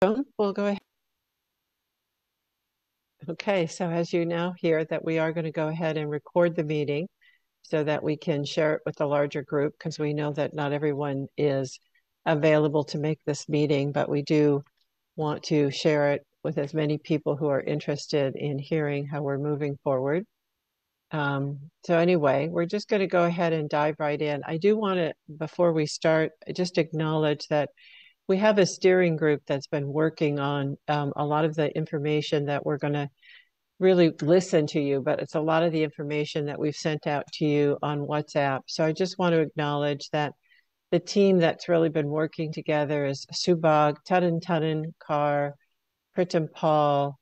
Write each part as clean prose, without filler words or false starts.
We'll go ahead. Okay, so as you now hear that we are going to go ahead and record the meeting so that we can share it with the larger group, because we know that not everyone is available to make this meeting, but we do want to share it with as many people who are interested in hearing how we're moving forward. So anyway, we're just going to go ahead and dive right in. I do want to, before we start, just acknowledge that we have a steering group that's been working on a lot of the information that we're going to really listen to you, but it's a lot of the information that we've sent out to you on WhatsApp. So I just want to acknowledge that the team that's really been working together is Subhag, Tudden, Carr, Pritam Paul,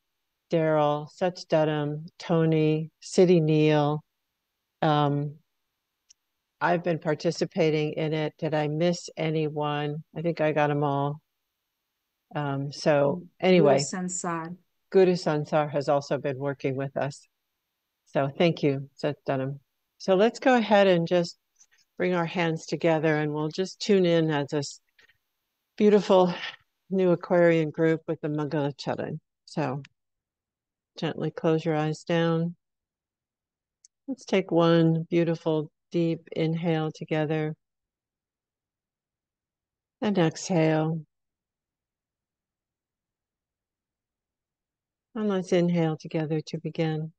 Daryl, Such Dudham, Tony, City Neal. I've been participating in it. Did I miss anyone? I think I got them all. So Guru anyway, Sansar. Guru Sansar has also been working with us. So thank you, Seth Dunham. So let's go ahead and just bring our hands together and we'll just tune in as this beautiful new Aquarian group with the Mangala Charan. So gently close your eyes down. Let's take one beautiful deep inhale together and exhale. And let's inhale together to begin.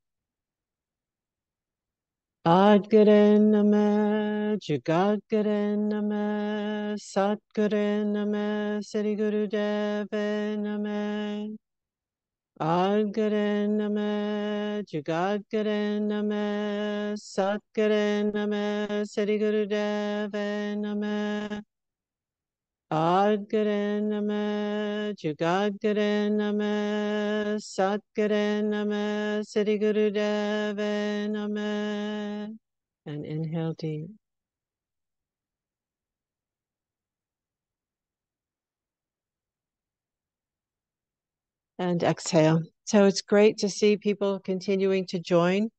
Adgare Namah, Jugadgare Namah, Satgare Namah, Sri Guru Deva Namah. Adgare Namah, Jugadgare Namah, Satgare Namah, Sri Guru Deva Namah. Adgare Namah, Jugadgare Namah, Satgare Namah, Sri Guru Deva Namah. And inhale deep. And exhale. So it's great to see people continuing to join.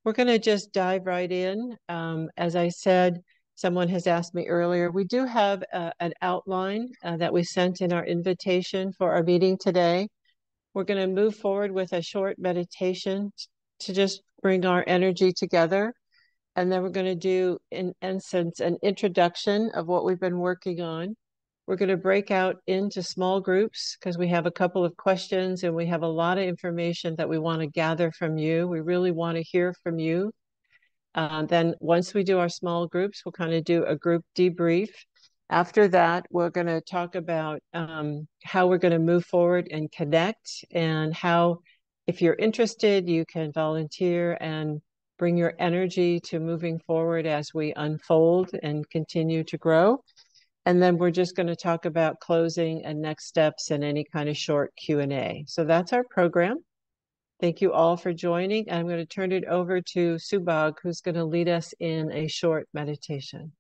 We're going to just dive right in. As I said, someone has asked me earlier, we do have an outline that we sent in our invitation for our meeting today. We're going to move forward with a short meditation to just bring our energy together. And then we're going to do, in essence, an introduction of what we've been working on. We're going to break out into small groups because we have a couple of questions and we have a lot of information that we want to gather from you. We really want to hear from you. Then once we do our small groups, we'll kind of do a group debrief. After that, we're going to talk about how we're going to move forward and connect, and how, if you're interested, you can volunteer and bring your energy to moving forward as we unfold and continue to grow. And then we're just going to talk about closing and next steps and any kind of short Q&A. So that's our program. Thank you all for joining. I'm going to turn it over to Subhag, who's going to lead us in a short meditation.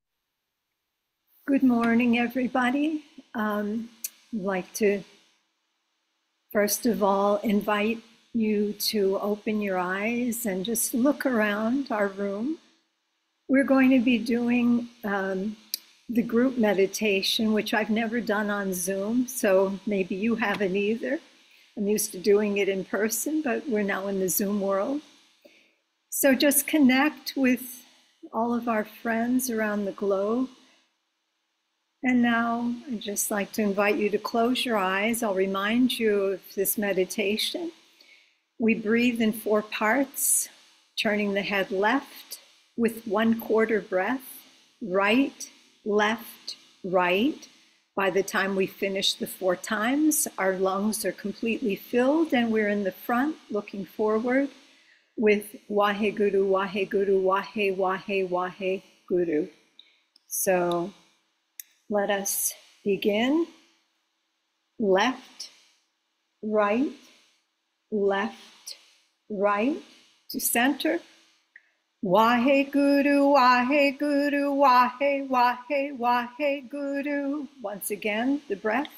Good morning, everybody. I'd like to, first of all, invite you to open your eyes and just look around our room. We're going to be doing the group meditation, which I've never done on Zoom, so maybe you haven't either. I'm used to doing it in person, but we're now in the Zoom world. So just connect with all of our friends around the globe. And now I'd just like to invite you to close your eyes. I'll remind you of this meditation. We breathe in 4 parts, turning the head left with 1/4 breath, right, left, right. By the time we finish the 4 times, our lungs are completely filled and we're in the front looking forward with Waheguru, Waheguru, Wahe, Wahe, Wahe, Guru. So let us begin. Left, right, left, right to center. Wahe Guru, Wahe Guru, Wahe, Wahe, Wahe Guru. Once again, the breath.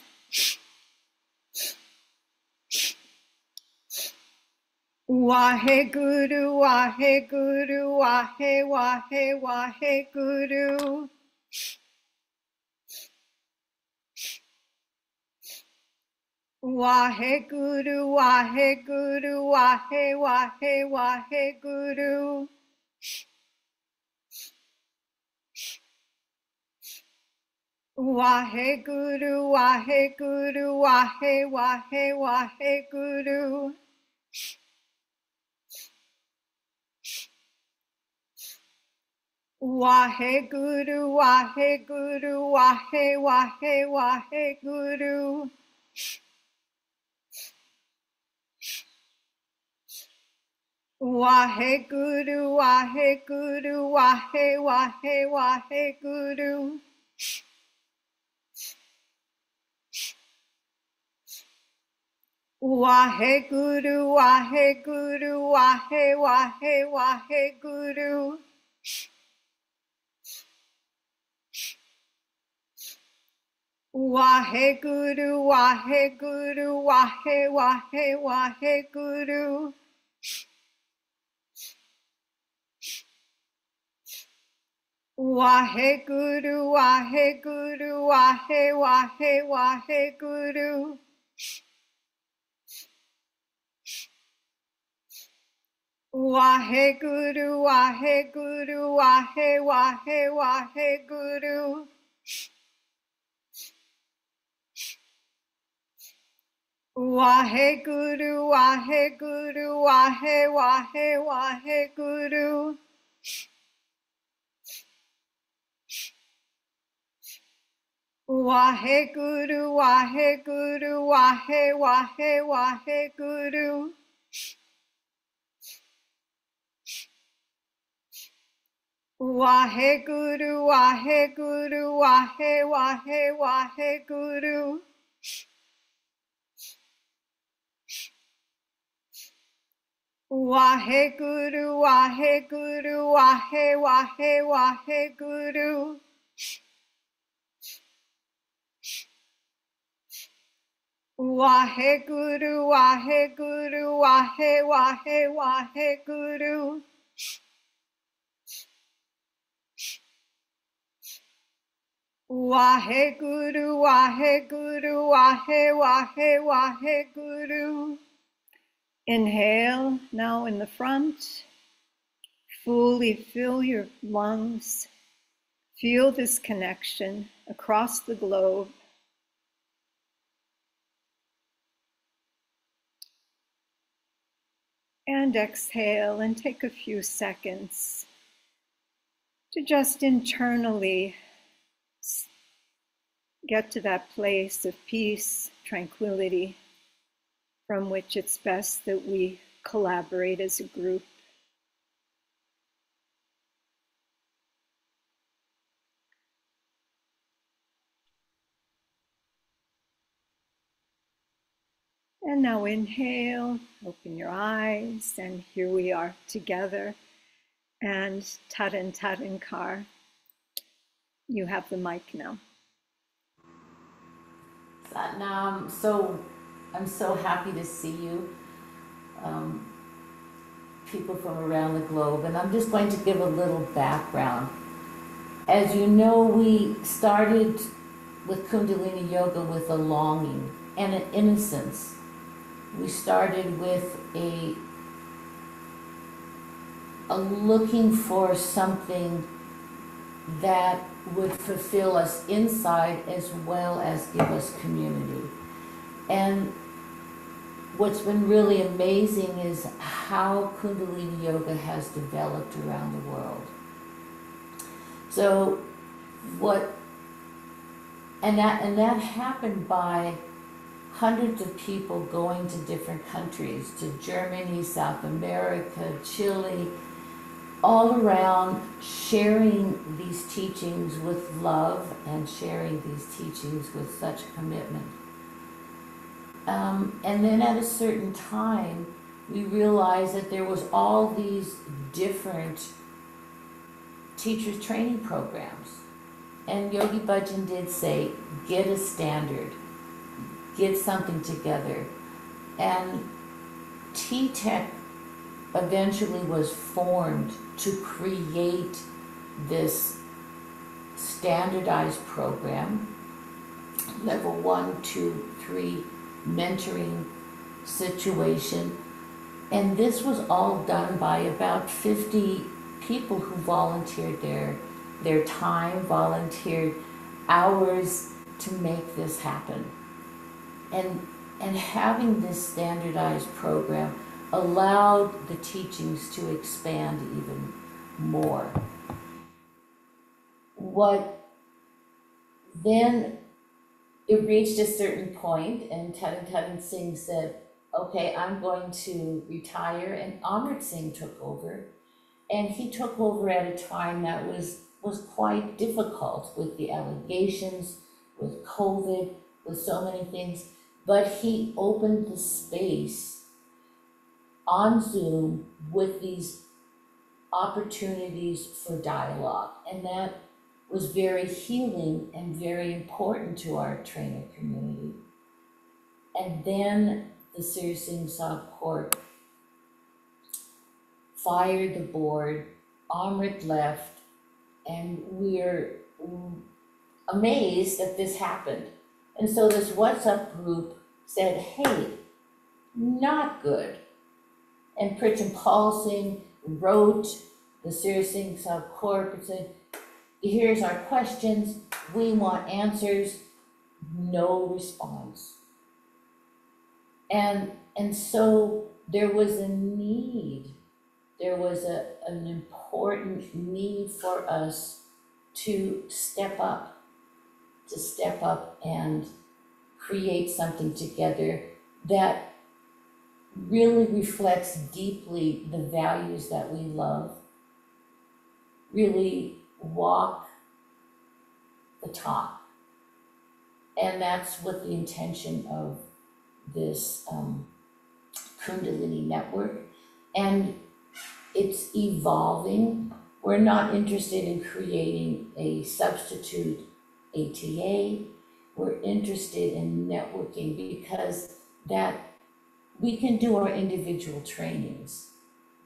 Wahe Guru, Wahe Guru, Wahe, Wahe, Wahe Guru. Waheguru, Waheguru, Wahe, Wahe, Waheguru. Waheguru, Waheguru, Wahe, Wahe, Waheguru. Waheguru, Waheguru, Wahe, Wahe, Waheguru. Waheguru, Waheguru, Wahe, Wahe, Waheguru. Waheguru, Waheguru, Wahe, Wahe, Waheguru. Waheguru, Waheguru, Wahe, Wahe, Waheguru. Waheguru, Waheguru, Wahe, Wahe, Waheguru. Waheguru, Waheguru, Wahe, Wahe, Waheguru. Waheguru, Waheguru, Wahe, Wahe, Waheguru. Waheguru, Waheguru, Wahe, Wahe, Waheguru. Waheguru, Waheguru, Wahe, Wahe, Waheguru. Waheguru, Waheguru, Wahe, Wahe, Waheguru. Waheguru, Waheguru, Wahe, Wahe, Waheguru. Waheguru, Waheguru, Wahe, Wahe, Waheguru. Inhale now in the front. Fully fill your lungs. Feel this connection across the globe. And exhale and take a few seconds to just internally get to that place of peace, tranquility, from which it's best that we collaborate as a group. And now inhale, open your eyes, and here we are together. And Tarankar, you have the mic now. Satnam, I'm so happy to see you, people from around the globe, and I'm just going to give a little background. As you know, we started with Kundalini Yoga with a longing and an innocence. We started with a looking for something that would fulfill us inside as well as give us community. And what's been really amazing is how Kundalini Yoga has developed around the world. So that happened by hundreds of people going to different countries, to Germany, South America, Chile, all around, sharing these teachings with love and sharing these teachings with such commitment. And then at a certain time, we realized that there was all these different teachers training programs. And Yogi Bhajan did say, get a standard, get something together. And T-Tech eventually was formed to create this standardized program, level 1, 2, 3, mentoring situation. And this was all done by about 50 people who volunteered their time, volunteered hours to make this happen. And having this standardized program allowed the teachings to expand even more. What then, it reached a certain point, and Taran Singh said, okay, I'm going to retire, and Amrit Singh took over. And he took over at a time that was quite difficult with the allegations, with COVID, with so many things. But he opened the space on Zoom with these opportunities for dialogue. And that was very healing and very important to our trainer community. And then the Sir Singh Sahib Court fired the board, Amrit left, and we're amazed that this happened. And so this WhatsApp group said, hey, not good. And Pritam Pal Singh wrote the Sir Singh Sahib Court and said, here's our questions, we want answers, no response. And so there was a need, there was an important need for us to step up and create something together that really reflects deeply the values that we love, really walk the talk. And that's what the intention of this Kundalini network. And it's evolving. We're not interested in creating a substitute ATA. We're interested in networking because that we can do our individual trainings,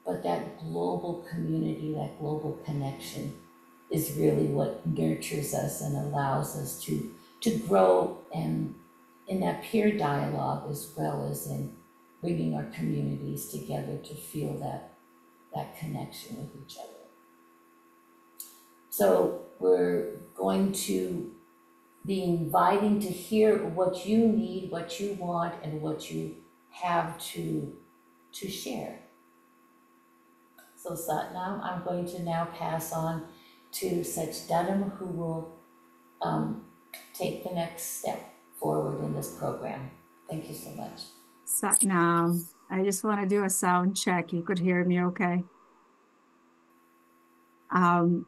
but that global community, that global connection is really what nurtures us and allows us to grow, and in that peer dialogue as well as in bringing our communities together to feel that connection with each other. So we're going to be inviting to hear what you need, what you want, and what you have to share. So Satnam, I'm going to now pass on to Sach Dadam, who will take the next step forward in this program. Thank you so much. Satnam, I just want to do a sound check. You could hear me okay?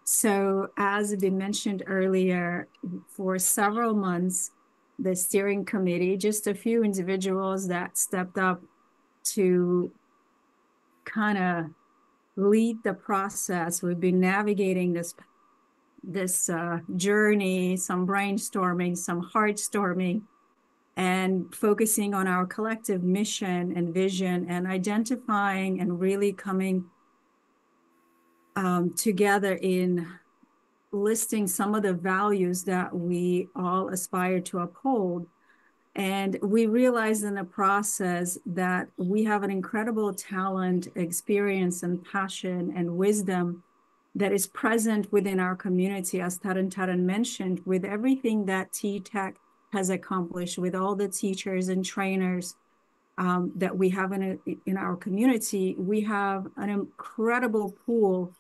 So as been mentioned earlier, for several months, the steering committee, just a few individuals that stepped up to kind of lead the process. We've been navigating this journey, some brainstorming, some heartstorming, and focusing on our collective mission and vision, and identifying and really coming together in listing some of the values that we all aspire to uphold. And we realized in the process that we have an incredible talent, experience, and passion and wisdom that is present within our community, as Taran mentioned, with everything that T-Tech has accomplished, with all the teachers and trainers that we have in our community. We have an incredible pool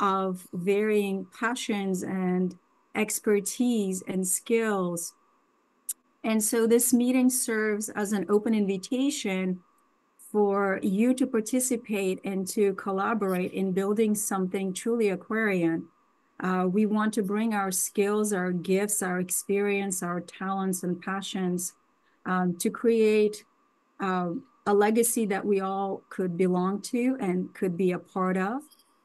of varying passions and expertise and skills. And so this meeting serves as an open invitation for you to participate and to collaborate in building something truly Aquarian. We want to bring our skills, our gifts, our experience, our talents and passions to create a legacy that we all could belong to and could be a part of.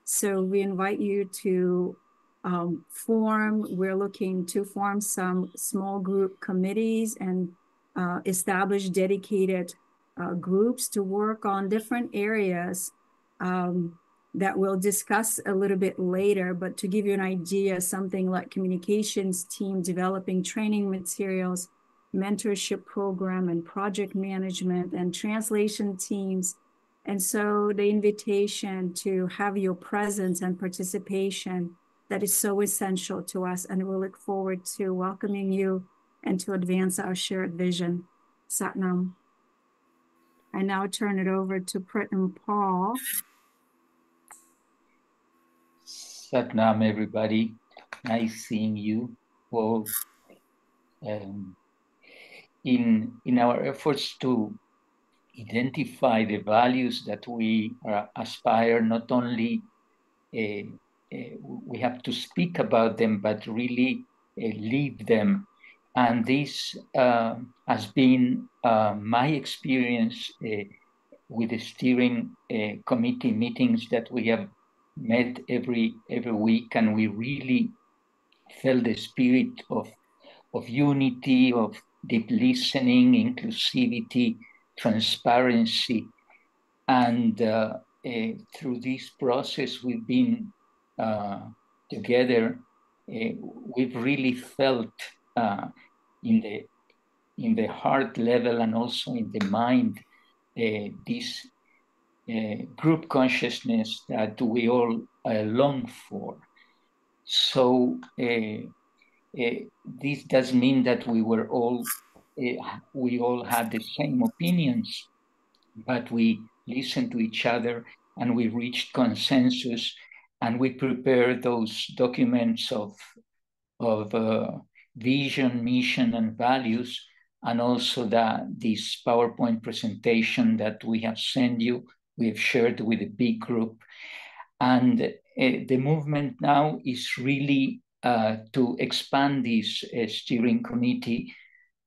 So we invite you to we're looking to form some small group committees and establish dedicated groups to work on different areas that we'll discuss a little bit later. But to give you an idea, something like communications team developing training materials, mentorship program and project management and translation teams. And so the invitation to have your presence and participation, that is so essential to us. And we look forward to welcoming you and to advance our shared vision. Satnam. I now turn it over to Prit and Paul. Satnam, everybody. Nice seeing you all. In our efforts to identify the values that we aspire, not only we have to speak about them, but really live them. And this has been my experience with the steering committee meetings that we have met every week, and we really felt the spirit of unity, of deep listening, inclusivity, transparency. And through this process, we've been together. We've really felt in the heart level and also in the mind this group consciousness that we all long for. So this does mean that we all had the same opinions, but we listened to each other and we reached consensus, and we prepared those documents of vision, mission, and values, and also this PowerPoint presentation that we have sent you, we have shared with a big group. And the movement now is really to expand this steering committee,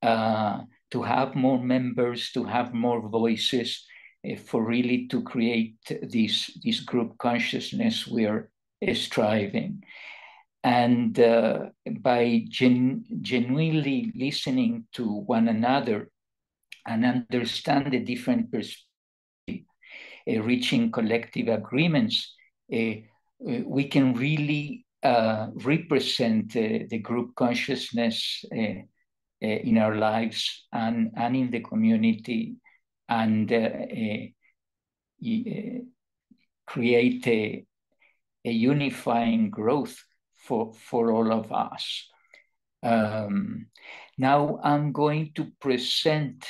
to have more members, to have more voices, for really to create this group consciousness we're striving. And by genuinely listening to one another and understand the different perspectives, reaching collective agreements, we can really represent the group consciousness in our lives and in the community, and create a unifying growth for all of us. Now I'm going to present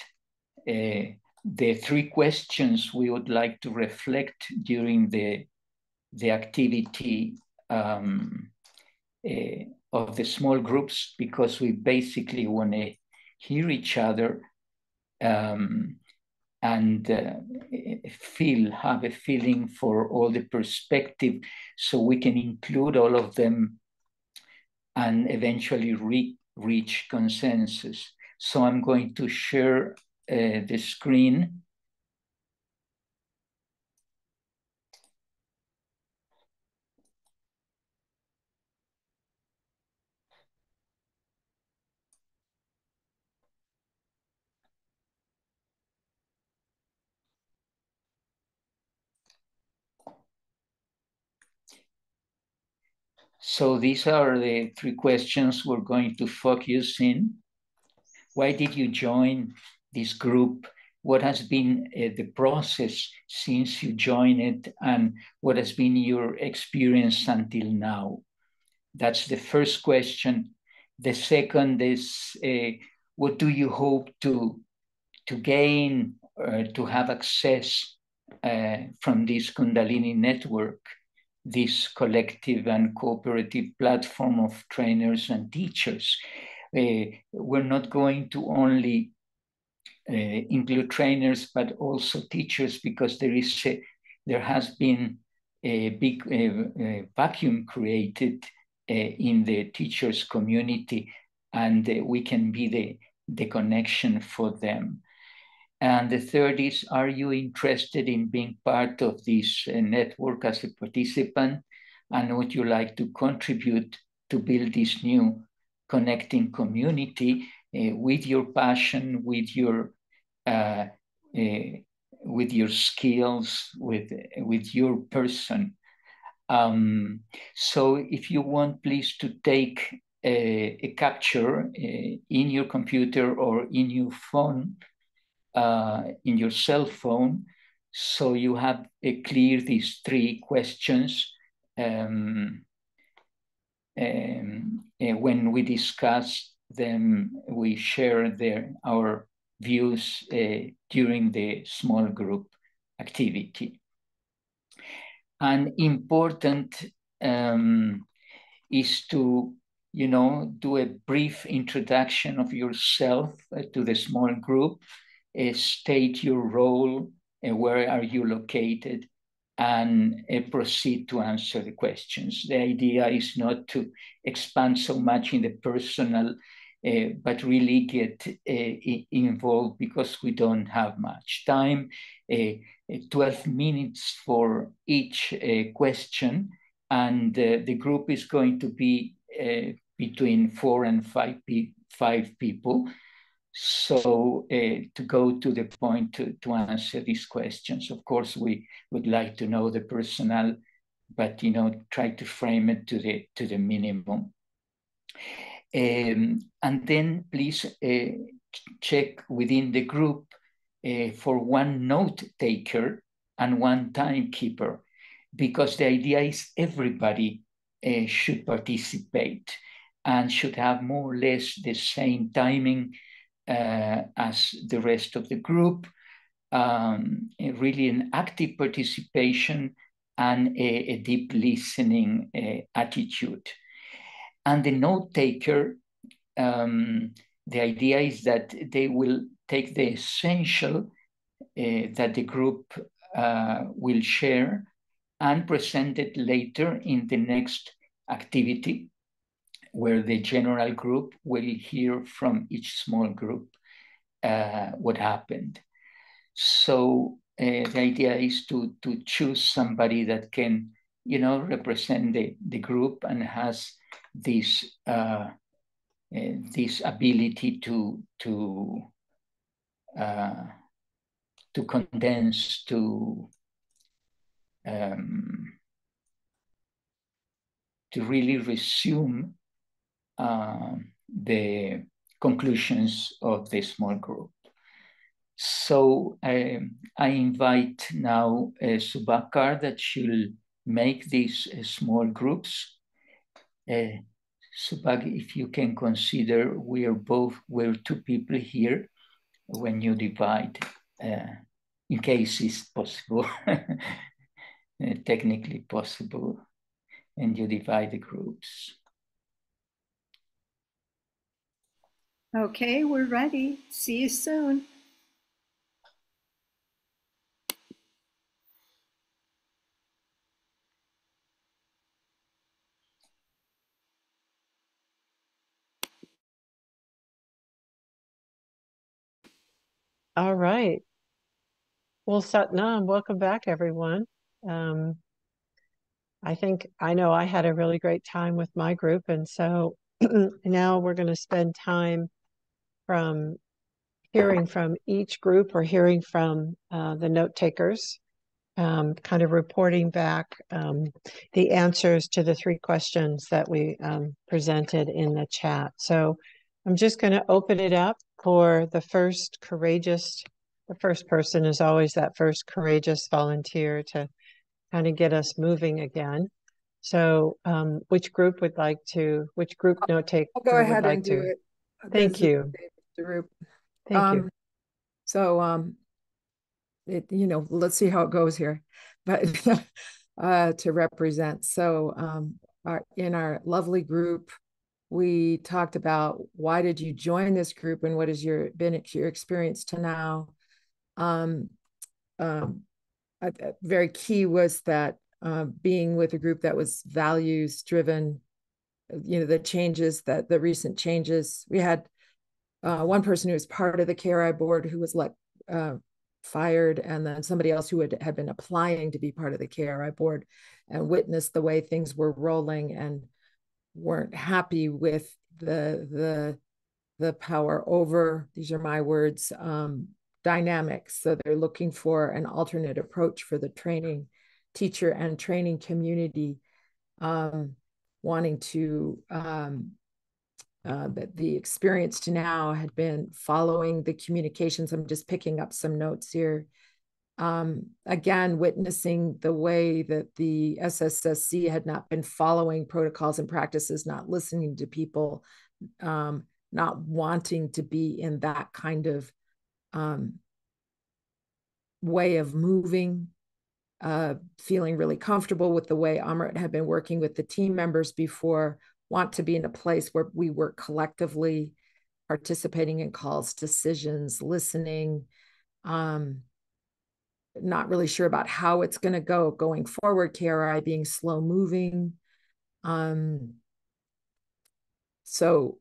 the 3 questions we would like to reflect during the activity of the small groups, because we basically want to hear each other and have a feeling for all the perspective, so we can include all of them and eventually reach consensus. So I'm going to share the screen. So these are the 3 questions we're going to focus in. Why did you join this group? What has been the process since you joined it, and what has been your experience until now? That's the first question. The second is, what do you hope to gain, to have access from this Kundalini network, this collective and cooperative platform of trainers and teachers? We're not going to only include trainers, but also teachers, because there has been a big vacuum created in the teachers community, and we can be the connection for them. And the third is, are you interested in being part of this network as a participant? And would you like to contribute to build this new connecting community with your passion, with your skills, with your person? So if you want, please to take a capture in your computer or in your phone, in your cell phone, so you have clear these 3 questions when we discuss them. We share our views during the small group activity. And important is to, do a brief introduction of yourself to the small group, state your role, where are you located, and proceed to answer the questions. The idea is not to expand so much in the personal, but really get involved, because we don't have much time. 12 minutes for each question, and the group is going to be between 4 and 5 people. So to go to the point to answer these questions. Of course, we would like to know the personnel, but try to frame it to the minimum. And then please check within the group for one note taker and one timekeeper, because the idea is everybody should participate and should have more or less the same timing as the rest of the group. Really an active participation and a deep listening attitude. And the note taker, the idea is that they will take the essential that the group will share and present it later in the next activity, where the general group will hear from each small group what happened. So the idea is to choose somebody that can, represent the group and has this this ability to condense, to really resume the conclusions of the small group. So I invite now Subakar, that she'll make these small groups. Subak, if you can consider, we're 2 people here when you divide, in case it's possible, technically possible, and you divide the groups. Okay, we're ready. See you soon. All right. Well, Satnam, welcome back, everyone. I know I had a really great time with my group, and so now we're going to spend time from hearing from each group, or hearing from the note takers, kind of reporting back the answers to the 3 questions that we presented in the chat. So I'm just going to open it up for the first person is always that first courageous volunteer to kind of get us moving again. So which group note taker I'll go ahead would like and do to? it. Thank you. Group. Thank you. So let's see how it goes here, but to represent. So in our lovely group, we talked about why did you join this group and what has your experience to now. Very key was that being with a group that was values driven, the recent changes. We had one person who was part of the KRI board who was fired, and then somebody else who had been applying to be part of the KRI board and witnessed the way things were rolling and weren't happy with the power over, these are my words, dynamics. So they're looking for an alternate approach for the teacher and training community, wanting to that the experience to now had been following the communications. I'm just picking up some notes here. Again, witnessing the way that the SSSC had not been following protocols and practices, not listening to people, not wanting to be in that kind of way of moving, feeling really comfortable with the way Amrit had been working with the team members before, want to be in a place where we work collectively, participating in calls, decisions, listening, not really sure about how it's going to go going forward, KRI being slow moving. So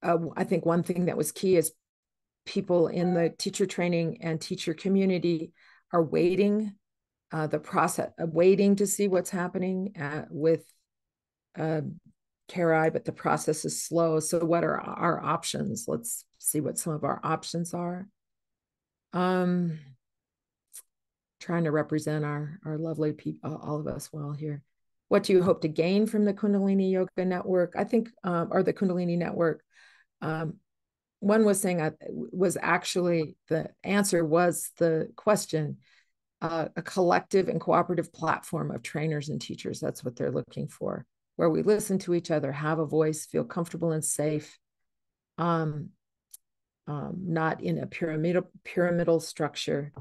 I think one thing that was key is people in the teacher training and teacher community are waiting, the process, waiting to see what's happening with KRI, but the process is slow. So what are our options? Let's see what some of our options are. Trying to represent our lovely people, all of us well here. What do you hope to gain from the Kundalini Yoga Network? I think, or the Kundalini Network. One was saying, was actually, the answer was the question, a collective and cooperative platform of trainers and teachers. That's what they're looking for, where we listen to each other, have a voice, feel comfortable and safe, not in a pyramidal structure.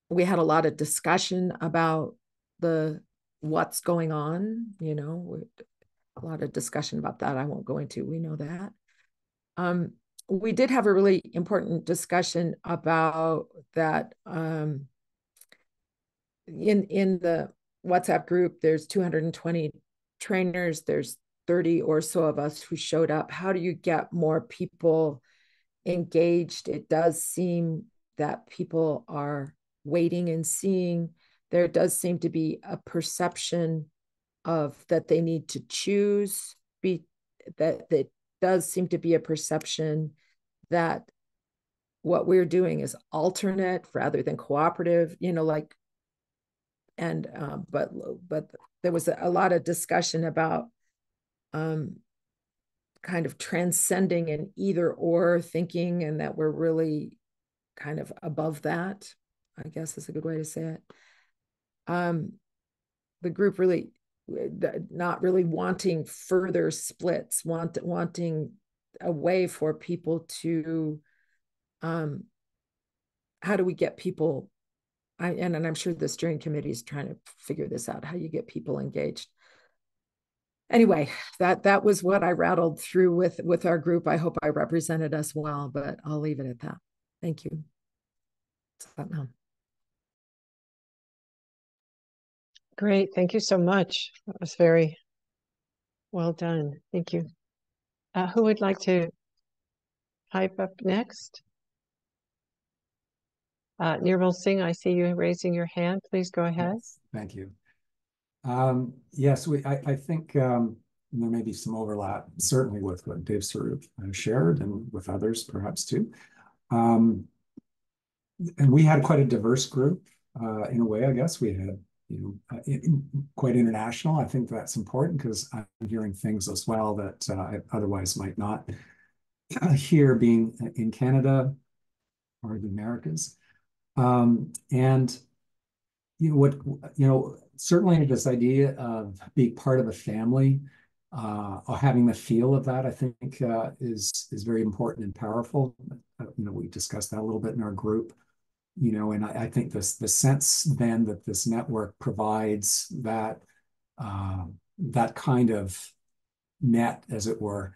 We had a lot of discussion about what's going on, a lot of discussion about that. I won't go into, we know that. We did have a really important discussion about that. In the WhatsApp group, there's 220 trainers, there's 30 or so of us who showed up. How do you get more people engaged? It does seem that people are waiting and seeing. There does seem to be a perception of that they need to choose, that does seem to be a perception that what we're doing is alternate rather than cooperative, but there was a lot of discussion about kind of transcending an either or thinking, and that we're really kind of above that, I guess is a good way to say it. The group really not really wanting further splits, wanting a way for people to, how do we get people, and I'm sure the steering committee is trying to figure this out, how you get people engaged. Anyway, that was what I rattled through with our group. I hope I represented us well, but I'll leave it at that. Thank you. Great. Thank you so much. That was very well done. Thank you. Who would like to pipe up next? Nirmal Singh, I see you raising your hand. Please go ahead. Yes, thank you. Yes, I think there may be some overlap, certainly with what Dave Sarup shared and with others perhaps too. And we had quite a diverse group in a way, I guess. We had, quite international. I think that's important because I'm hearing things as well that I otherwise might not hear, being in Canada or the Americas. And certainly this idea of being part of a family, or having the feel of that, I think is very important and powerful. We discussed that a little bit in our group. And I think the sense then that this network provides that that kind of net, as it were,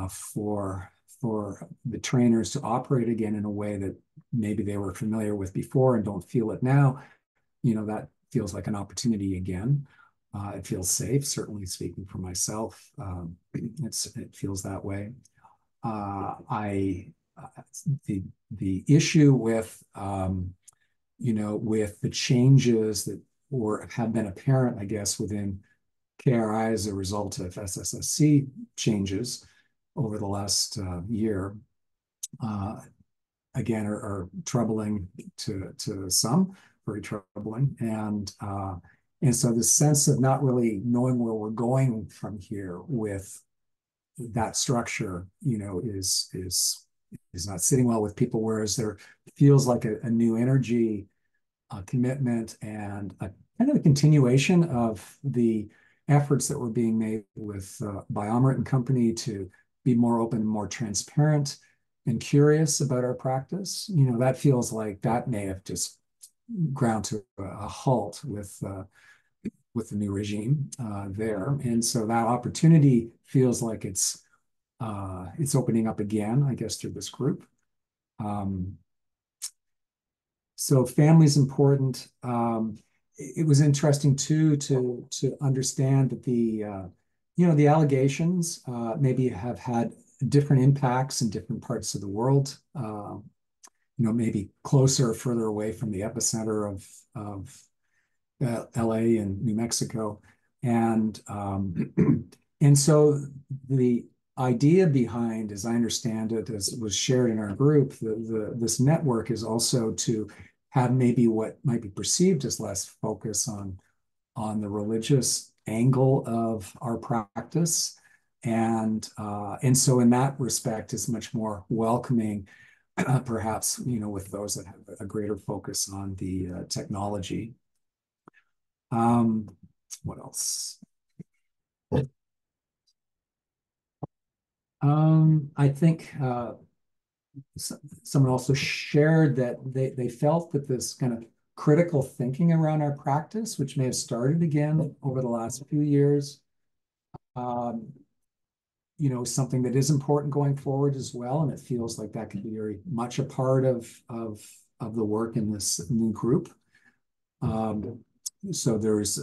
for the trainers to operate again in a way that maybe they were familiar with before and don't feel it now. That feels like an opportunity again. It feels safe, certainly speaking for myself. It feels that way. The issue with with the changes that have been apparent, I guess, within KRI as a result of SSSC changes over the last year, again, are troubling to some, very troubling, and And so the sense of not really knowing where we're going from here with that structure, is not sitting well with people, whereas there feels like a new energy, a commitment, and a kind of a continuation of the efforts that were being made with by Amrit and company to be more open and more transparent and curious about our practice. That feels like that may have just ground to a halt with the new regime there. And so that opportunity feels like it's opening up again, I guess, through this group. So family's important. It was interesting too to understand that the allegations maybe have had different impacts in different parts of the world. Maybe closer or further away from the epicenter of LA and New Mexico. And and so the idea behind, as I understand it, as was shared in our group, this network is also to have maybe what might be perceived as less focus on the religious angle of our practice. And so in that respect, is much more welcoming, perhaps, with those that have a greater focus on the technology. What else? I think someone also shared that they felt that this kind of critical thinking around our practice, which may have started again over the last few years, something that is important going forward as well. And it feels like that could be very much a part of the work in this new group. So there's,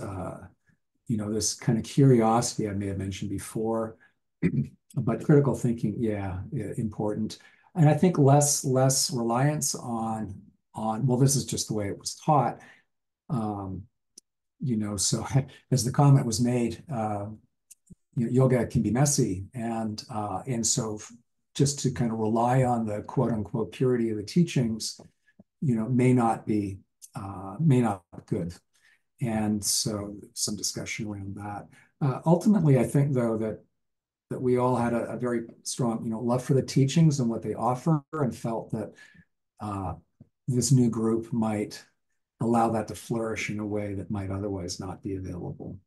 this kind of curiosity I may have mentioned before, but critical thinking, yeah, important. And I think less reliance on, well, this is just the way it was taught. So as the comment was made, yoga can be messy. And so just to kind of rely on the quote unquote purity of the teachings, may not be good. And so some discussion around that. Ultimately, I think, though, that we all had a very strong, love for the teachings and what they offer, and felt that this new group might allow that to flourish in a way that might otherwise not be available.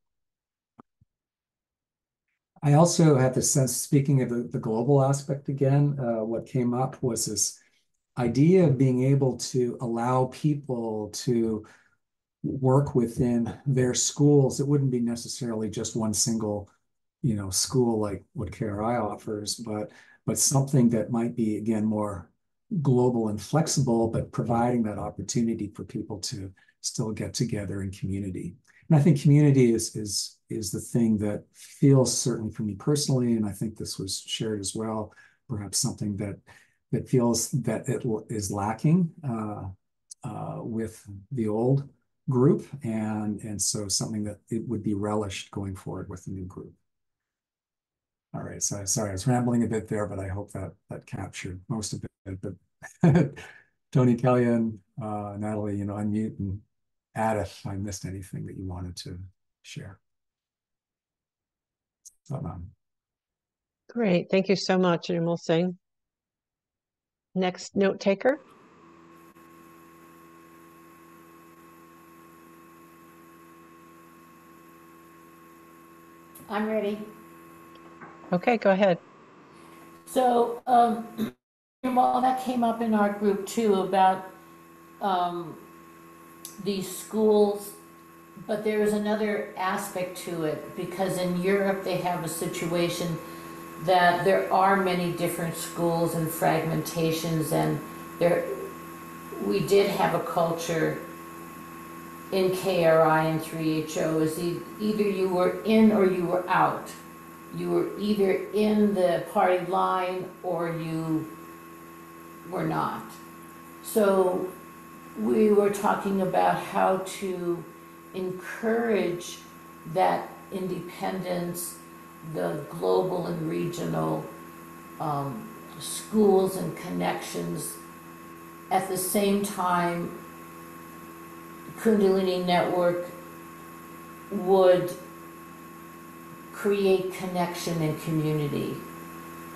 I also had the sense, speaking of the global aspect again, what came up was this idea of being able to allow people to work within their schools. It wouldn't be necessarily just one single, school like what KRI offers, but something that might be, again, more global and flexible, but providing that opportunity for people to still get together in community. And I think community is the thing that feels, certainly for me personally, and I think this was shared as well, perhaps something that feels that it is lacking with the old group, and so something that it would be relished going forward with the new group. All right, so sorry, I was rambling a bit there, but I hope that captured most of it. But Tony, Kellyanne, Natalie, unmute and add if I missed anything that you wanted to share. Great, thank you so much, Nirmal Singh. Next note taker. I'm ready. Okay, go ahead. So, well, that came up in our group too, about these schools, but there is another aspect to it, because in Europe they have a situation that there are many different schools and fragmentations, and we did have a culture in KRI and 3HO is either you were in or you were out. You were either in the party line or you were not. So we were talking about how to encourage that independence, the global and regional schools and connections. At the same time, Kundalini Network would create connection and community,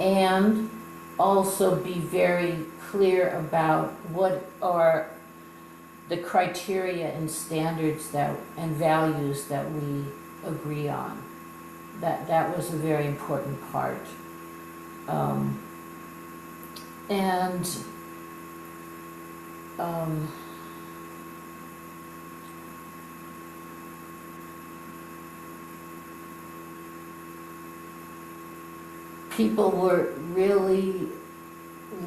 and also be very clear about what are the criteria and standards that and values that we agree on. That was a very important part. And people were really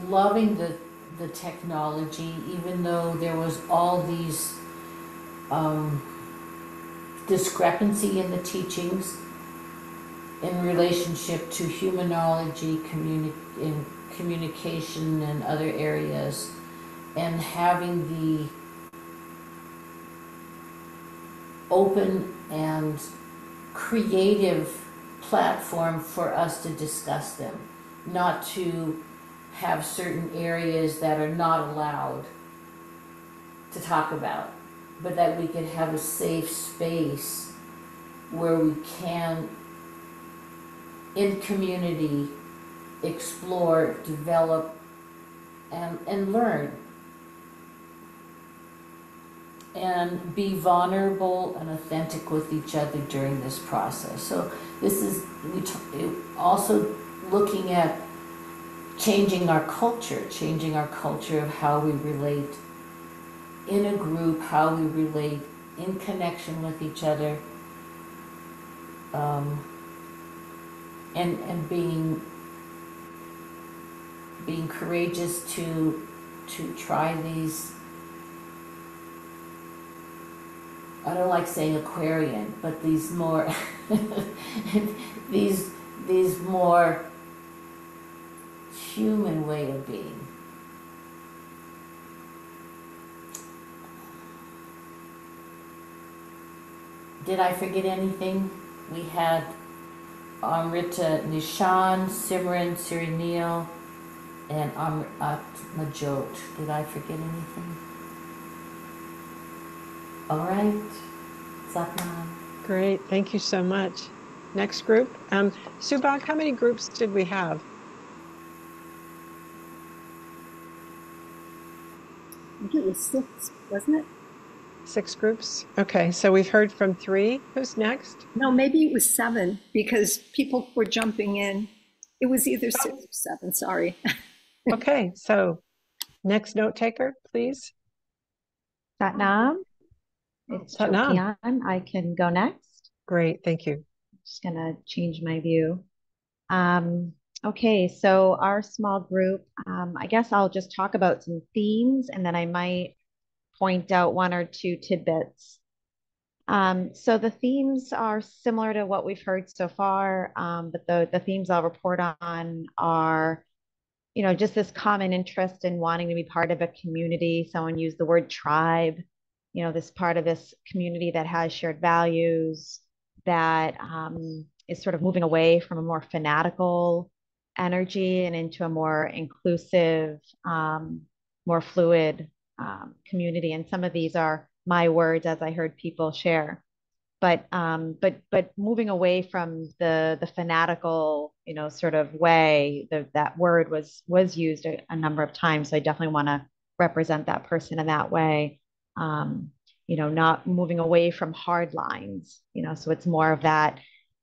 loving the technology, even though there was all these discrepancy in the teachings in relationship to humanology, in communication and other areas, and having the open and creative platform for us to discuss them, not to have certain areas that are not allowed to talk about, but that we could have a safe space where we can, in community, explore, develop, and learn, and be vulnerable and authentic with each other during this process. So this is also looking at changing our culture of how we relate in a group, how we relate in connection with each other, and being courageous to try these. I don't like saying Aquarian, but these more these more human way of being. Did I forget anything? We had Amrita Nishan, Simran Sirinil, and Amrit Majot. Did I forget anything? All right. Satnam. Great. Thank you so much. Next group. Subhag, how many groups did we have? I think it was 6, wasn't it? 6 groups. Okay, so we've heard from 3. Who's next? No, maybe it was 7 because people were jumping in. It was either 6 or 7, sorry. Okay, so next note taker, please. Satnam, it's Satnam. Jokian. I can go next. Great, thank you. Just gonna change my view. Okay, so our small group, I guess I'll just talk about some themes and then I might point out 1 or 2 tidbits. So the themes are similar to what we've heard so far, but the themes I'll report on are, just this common interest in wanting to be part of a community. Someone used the word tribe, this part of this community that has shared values, that is sort of moving away from a more fanatical energy and into a more inclusive, more fluid community. And some of these are my words as I heard people share. But moving away from the fanatical, sort of way, that word was used a number of times. So I definitely want to represent that person in that way. Not moving away from hard lines, so it's more of that.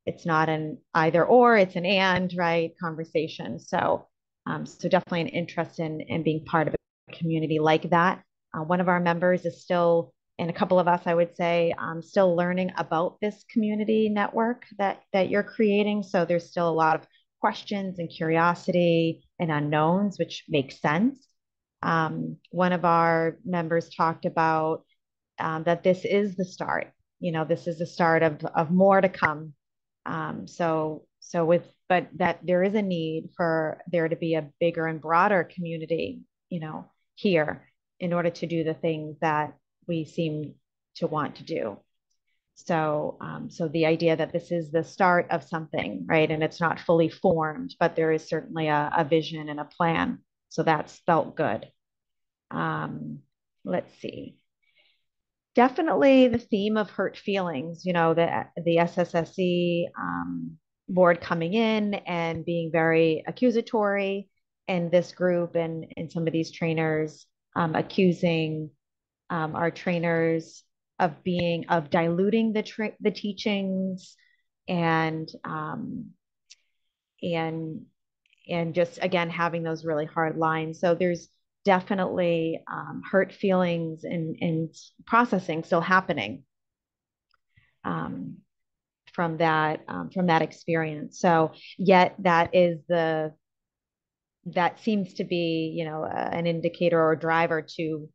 It's not an either or, it's an and, right, conversation. So definitely an interest in being part of a community like that. One of our members is still, and a couple of us, I would say, still learning about this community network that you're creating. So there's still a lot of questions and curiosity and unknowns, which makes sense. One of our members talked about that this is the start. This is the start of more to come. But that there is a need for there to be a bigger and broader community, here in order to do the things that we seem to want to do. So the idea that this is the start of something, right? And it's not fully formed, but there is certainly a vision and a plan. So that's felt good. Let's see. definitely the theme of hurt feelings, the SSSE board coming in and being very accusatory, and this group and some of these trainers accusing our trainers of diluting the teachings and and and just again having those really hard lines. So there's definitely hurt feelings and processing still happening um, from that experience. So yet that seems to be an indicator or driver to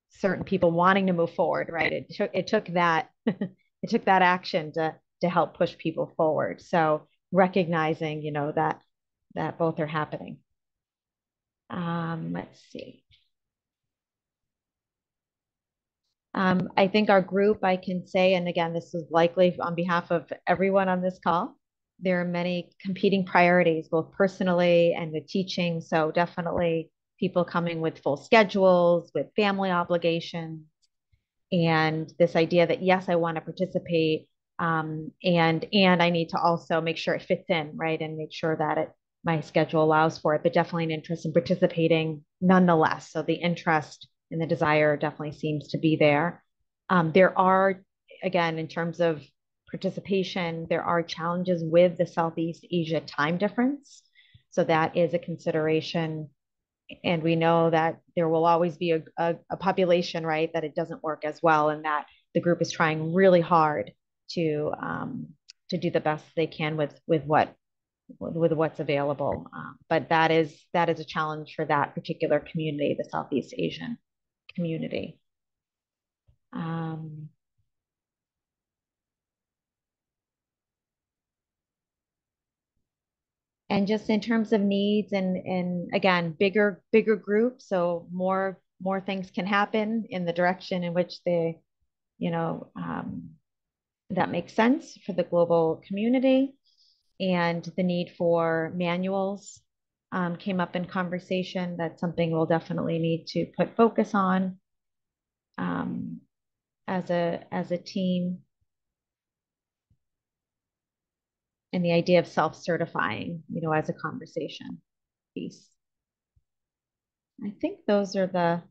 certain people wanting to move forward, right? It took that it took that action to help push people forward. So recognizing that both are happening. Let's see. I think our group, I can say, and again, this is likely on behalf of everyone on this call, there are many competing priorities, both personally and with teaching. So definitely people coming with full schedules, with family obligations, and this idea that yes, I want to participate, and I need to also make sure it fits in, right, and make sure that my schedule allows for it, but definitely an interest in participating nonetheless. So the interest and the desire definitely seems to be there. There are, again, in terms of participation, there are challenges with the Southeast Asia time difference. So that is a consideration, and we know that there will always be a population, right, that it doesn't work as well, and that the group is trying really hard to do the best they can with what's available. But that is a challenge for that particular community, the Southeast Asian community. And just in terms of needs and again, bigger groups, so more things can happen in the direction in which they, that makes sense for the global community. And the need for manuals came up in conversation. That's something we'll definitely need to put focus on as a team. And the idea of self-certifying, as a conversation piece. I think those are the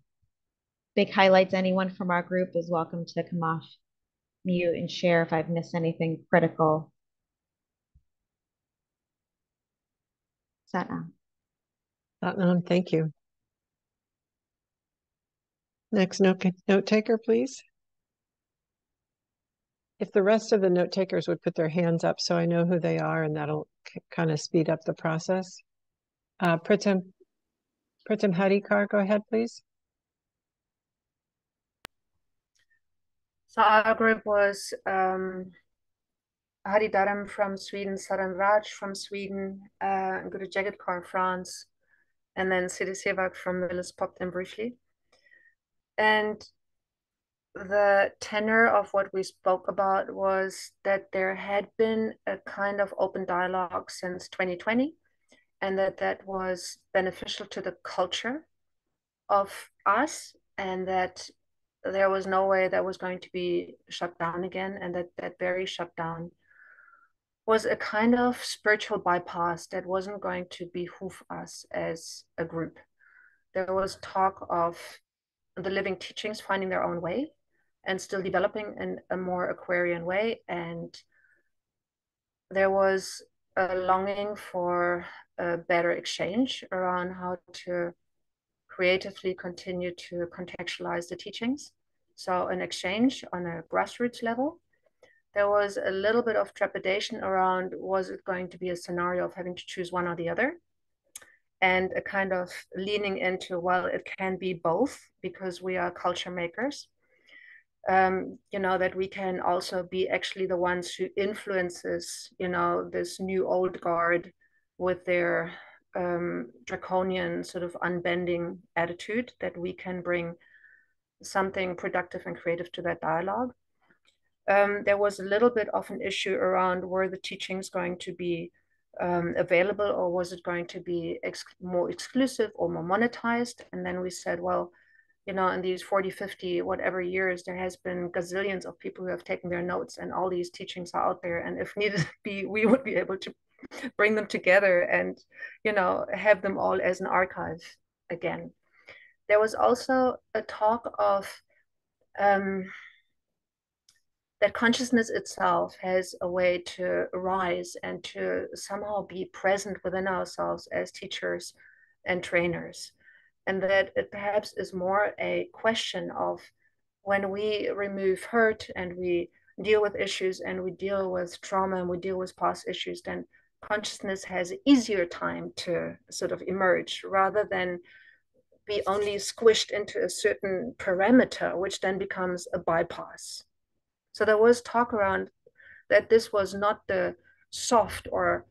big highlights. Anyone from our group is welcome to come off mute and share if I've missed anything critical. Satnam. Satnam, thank you. Next note taker, please. If the rest of the note takers would put their hands up so I know who they are, and that'll kind of speed up the process. Pritam Hadikar, go ahead, please. So our group was Hari Dharam from Sweden, Saran Raj from Sweden, Guru Jagat Kaur France, and then Siddhi Sevak from Willis popped in briefly. And the tenor of what we spoke about was that there had been a kind of open dialogue since 2020, and that was beneficial to the culture of us, and that there was no way that was going to be shut down again, and that very shutdown was a kind of spiritual bypass that wasn't going to behoove us as a group. There was talk of the living teachings finding their own way and still developing in a more Aquarian way. And there was a longing for a better exchange around how to creatively continue to contextualize the teachings. So an exchange on a grassroots level. There was a little bit of trepidation around, was it going to be a scenario of having to choose one or the other? And a kind of leaning into, well, it can be both because we are culture makers. That we can also be actually the ones who influences, this new old guard with their draconian sort of unbending attitude, that we can bring something productive and creative to that dialogue. There was a little bit of an issue around, were the teachings going to be available, or was it going to be more exclusive or more monetized? And then we said, well, you know, in these 40, 50, whatever years, there has been gazillions of people who have taken their notes, and all these teachings are out there. And if needed be, we would be able to bring them together and, you know, have them all as an archive again. There was also a talk of that consciousness itself has a way to arise and to somehow be present within ourselves as teachers and trainers. And that it perhaps is more a question of when we remove hurt and we deal with issues and we deal with trauma and we deal with past issues, then consciousness has an easier time to sort of emerge rather than be only squished into a certain parameter, which then becomes a bypass. So there was talk around that this was not the soft or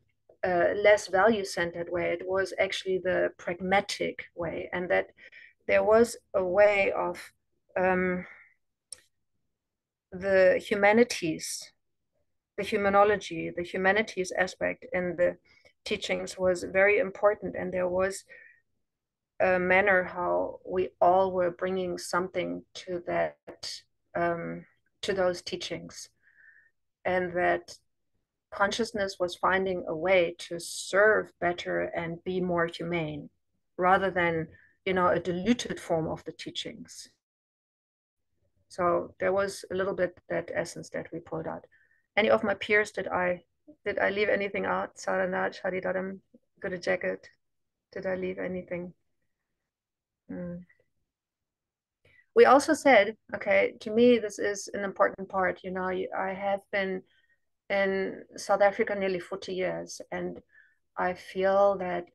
less value-centered way. It was actually the pragmatic way, and that there was a way of the humanities, the humanology, the humanities aspect in the teachings was very important, and there was a manner how we all were bringing something to that, to those teachings, and that consciousness was finding a way to serve better and be more humane rather than, you know, a diluted form of the teachings. So there was a little bit that essence that we pulled out. Any of my peers, did I leave anything out? Saranaj, Haridaram, Guru Jagat, did I leave anything? We also said, okay, to me, this is an important part. You know, I have been in South Africa nearly 40 years, and I feel that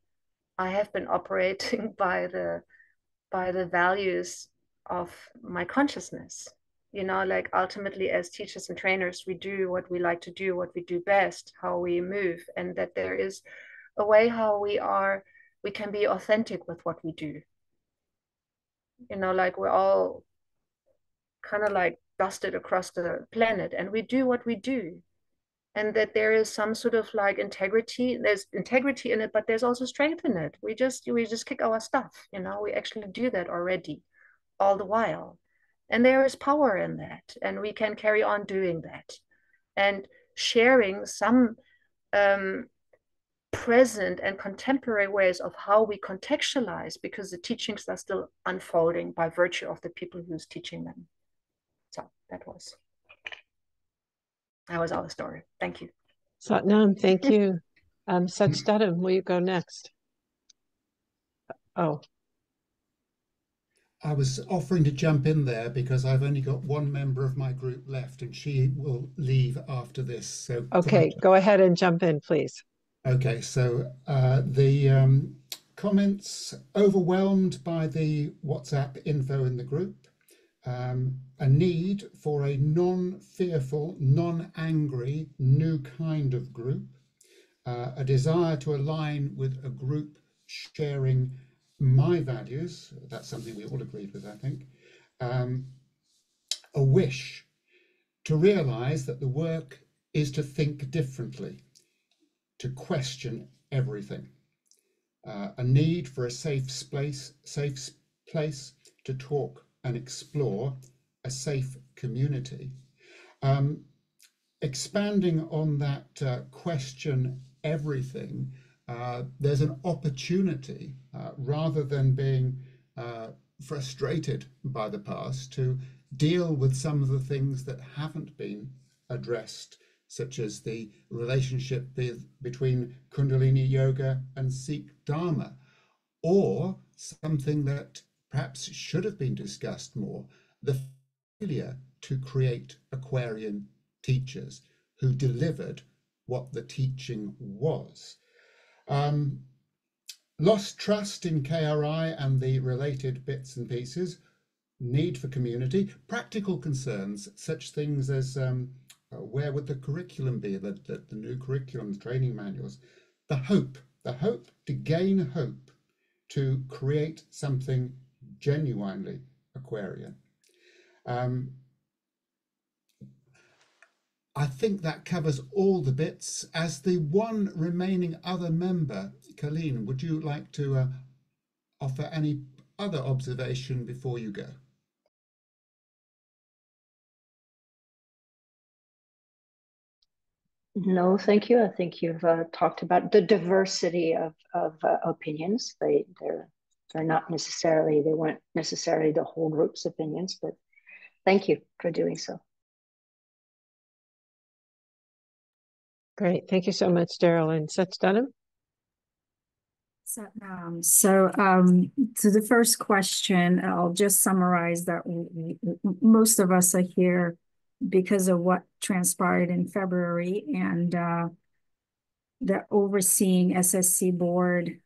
I have been operating by the values of my consciousness. You know, like ultimately as teachers and trainers, we do what we like to do, what we do best, how we move, and that there is a way how we can be authentic with what we do. You know, like we're all kind of like dusted across the planet and we do what we do. And that there is some sort of like integrity. There's integrity in it, but there's also strength in it. We just kick our stuff, you know, we actually do that already all the while. And there is power in that. And we can carry on doing that. And sharing some present and contemporary ways of how we contextualize, because the teachings are still unfolding by virtue of the people who's teaching them. So that was our story. Thank you. Satnam, thank you. Sachdaram, will you go next? Oh. I was offering to jump in there because I've only got one member of my group left and she will leave after this. So okay, go ahead and jump in, please. Okay, so the comments overwhelmed by the WhatsApp info in the group, a need for a non-fearful, non-angry, new kind of group, a desire to align with a group sharing my values, that's something we all agreed with, I think, a wish to realize that the work is to think differently, to question everything, a need for a safe place to talk and explore, a safe community. Expanding on that question everything, there's an opportunity rather than being frustrated by the past to deal with some of the things that haven't been addressed, such as the relationship between Kundalini Yoga and Sikh Dharma, or something that perhaps should have been discussed more, the failure to create Aquarian teachers who delivered what the teaching was. Lost trust in KRI and the related bits and pieces, need for community, practical concerns, such things as where would the curriculum be, the new curriculum, the training manuals, the hope to gain hope to create something genuinely Aquarian. I think that covers all the bits. As the one remaining other member, Colleen, would you like to offer any other observation before you go? No, thank you. I think you've talked about the diversity of opinions. They're not necessarily, they weren't necessarily the whole group's opinions, but thank you for doing so. Great. Thank you so much, Daryl. And Seth Dunham? To the first question, I'll just summarize that most of us are here because of what transpired in February, and the overseeing SSC board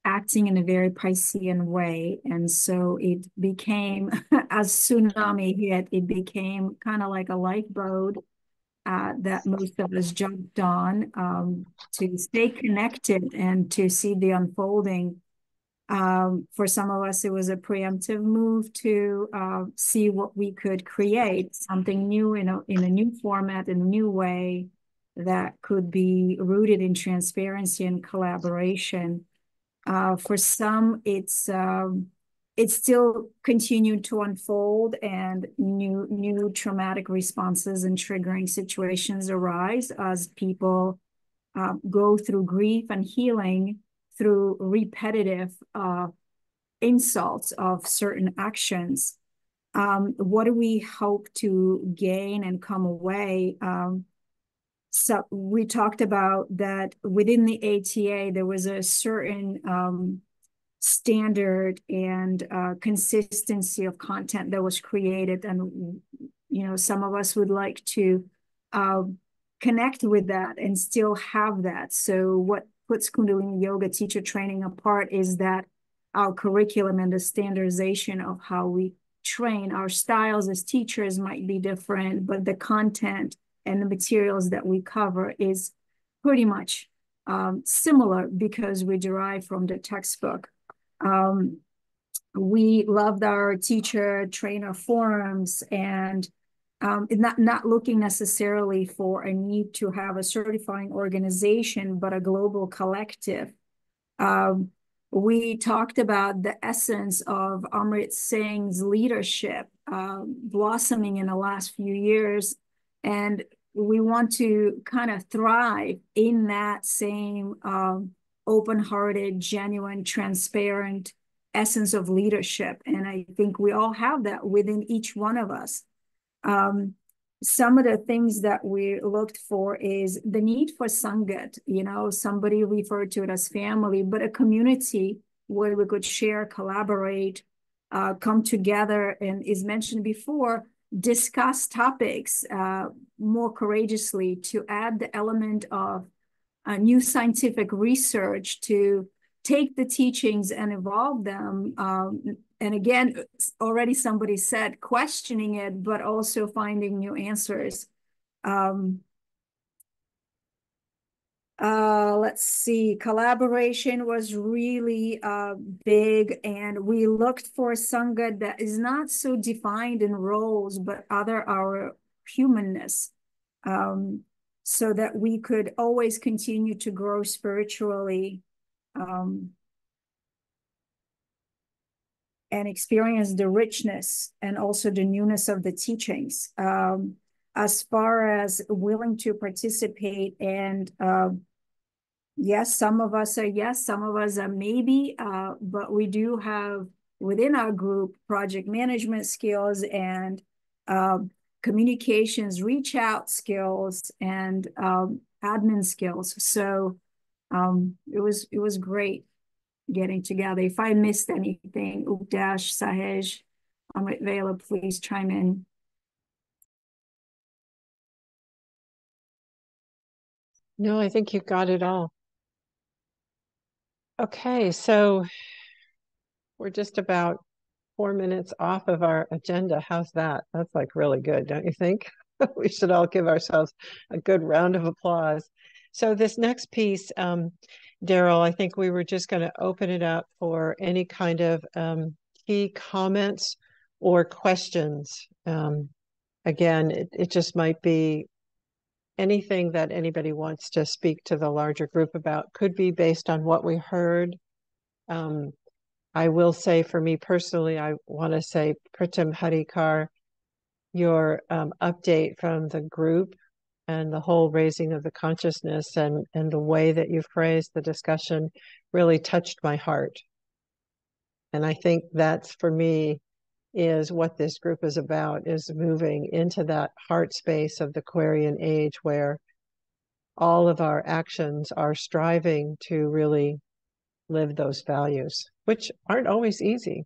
acting in a very Piscean way. And so it became, as tsunami hit, it became kind of like a lifeboat that most of us jumped on to stay connected and to see the unfolding. For some of us, it was a preemptive move to see what we could create, something new in a new format, in a new way that could be rooted in transparency and collaboration. For some, it's still continued to unfold, and new traumatic responses and triggering situations arise as people go through grief and healing through repetitive insults of certain actions. What do we hope to gain and come away? So we talked about that within the ATA, there was a certain standard and consistency of content that was created. And, some of us would like to connect with that and still have that. So what puts Kundalini Yoga teacher training apart is that our curriculum and the standardization of how we train. Our styles as teachers might be different, but the content and the materials that we cover is pretty much similar because we derive from the textbook. We loved our teacher trainer forums, and not looking necessarily for a need to have a certifying organization, but a global collective. We talked about the essence of Amrit Singh's leadership blossoming in the last few years, and we want to kind of thrive in that same open-hearted, genuine, transparent essence of leadership. And I think we all have that within each one of us. Some of the things that we looked for is the need for Sangat, somebody referred to it as family, but a community where we could share, collaborate, come together, and is mentioned before, discuss topics more courageously, to add the element of new scientific research, to take the teachings and evolve them. And again, already somebody said questioning it, but also finding new answers. Let's see, collaboration was really big, and we looked for Sangha that is not so defined in roles, but our humanness, so that we could always continue to grow spiritually. And experience the richness and also the newness of the teachings. As far as willing to participate, and yes, some of us are yes, some of us are maybe, but we do have within our group project management skills and communications, reach out skills, and admin skills. So it was great getting together. If I missed anything, Updash, Sahej, Amrit Vela, please chime in. No, I think you got it all. Okay, so we're just about 4 minutes off of our agenda. How's that? That's like really good, don't you think? We should all give ourselves a good round of applause. So this next piece, Daryl, I think we were just going to open it up for any kind of key comments or questions. Again, it just might be anything that anybody wants to speak to the larger group about. Could be based on what we heard. I will say for me personally, I want to say Pritam Harikar, your update from the group and the whole raising of the consciousness and the way that you phrased the discussion really touched my heart. And I think that's for me is what this group is about, is moving into that heart space of the Aquarian age where all of our actions are striving to really live those values, which aren't always easy.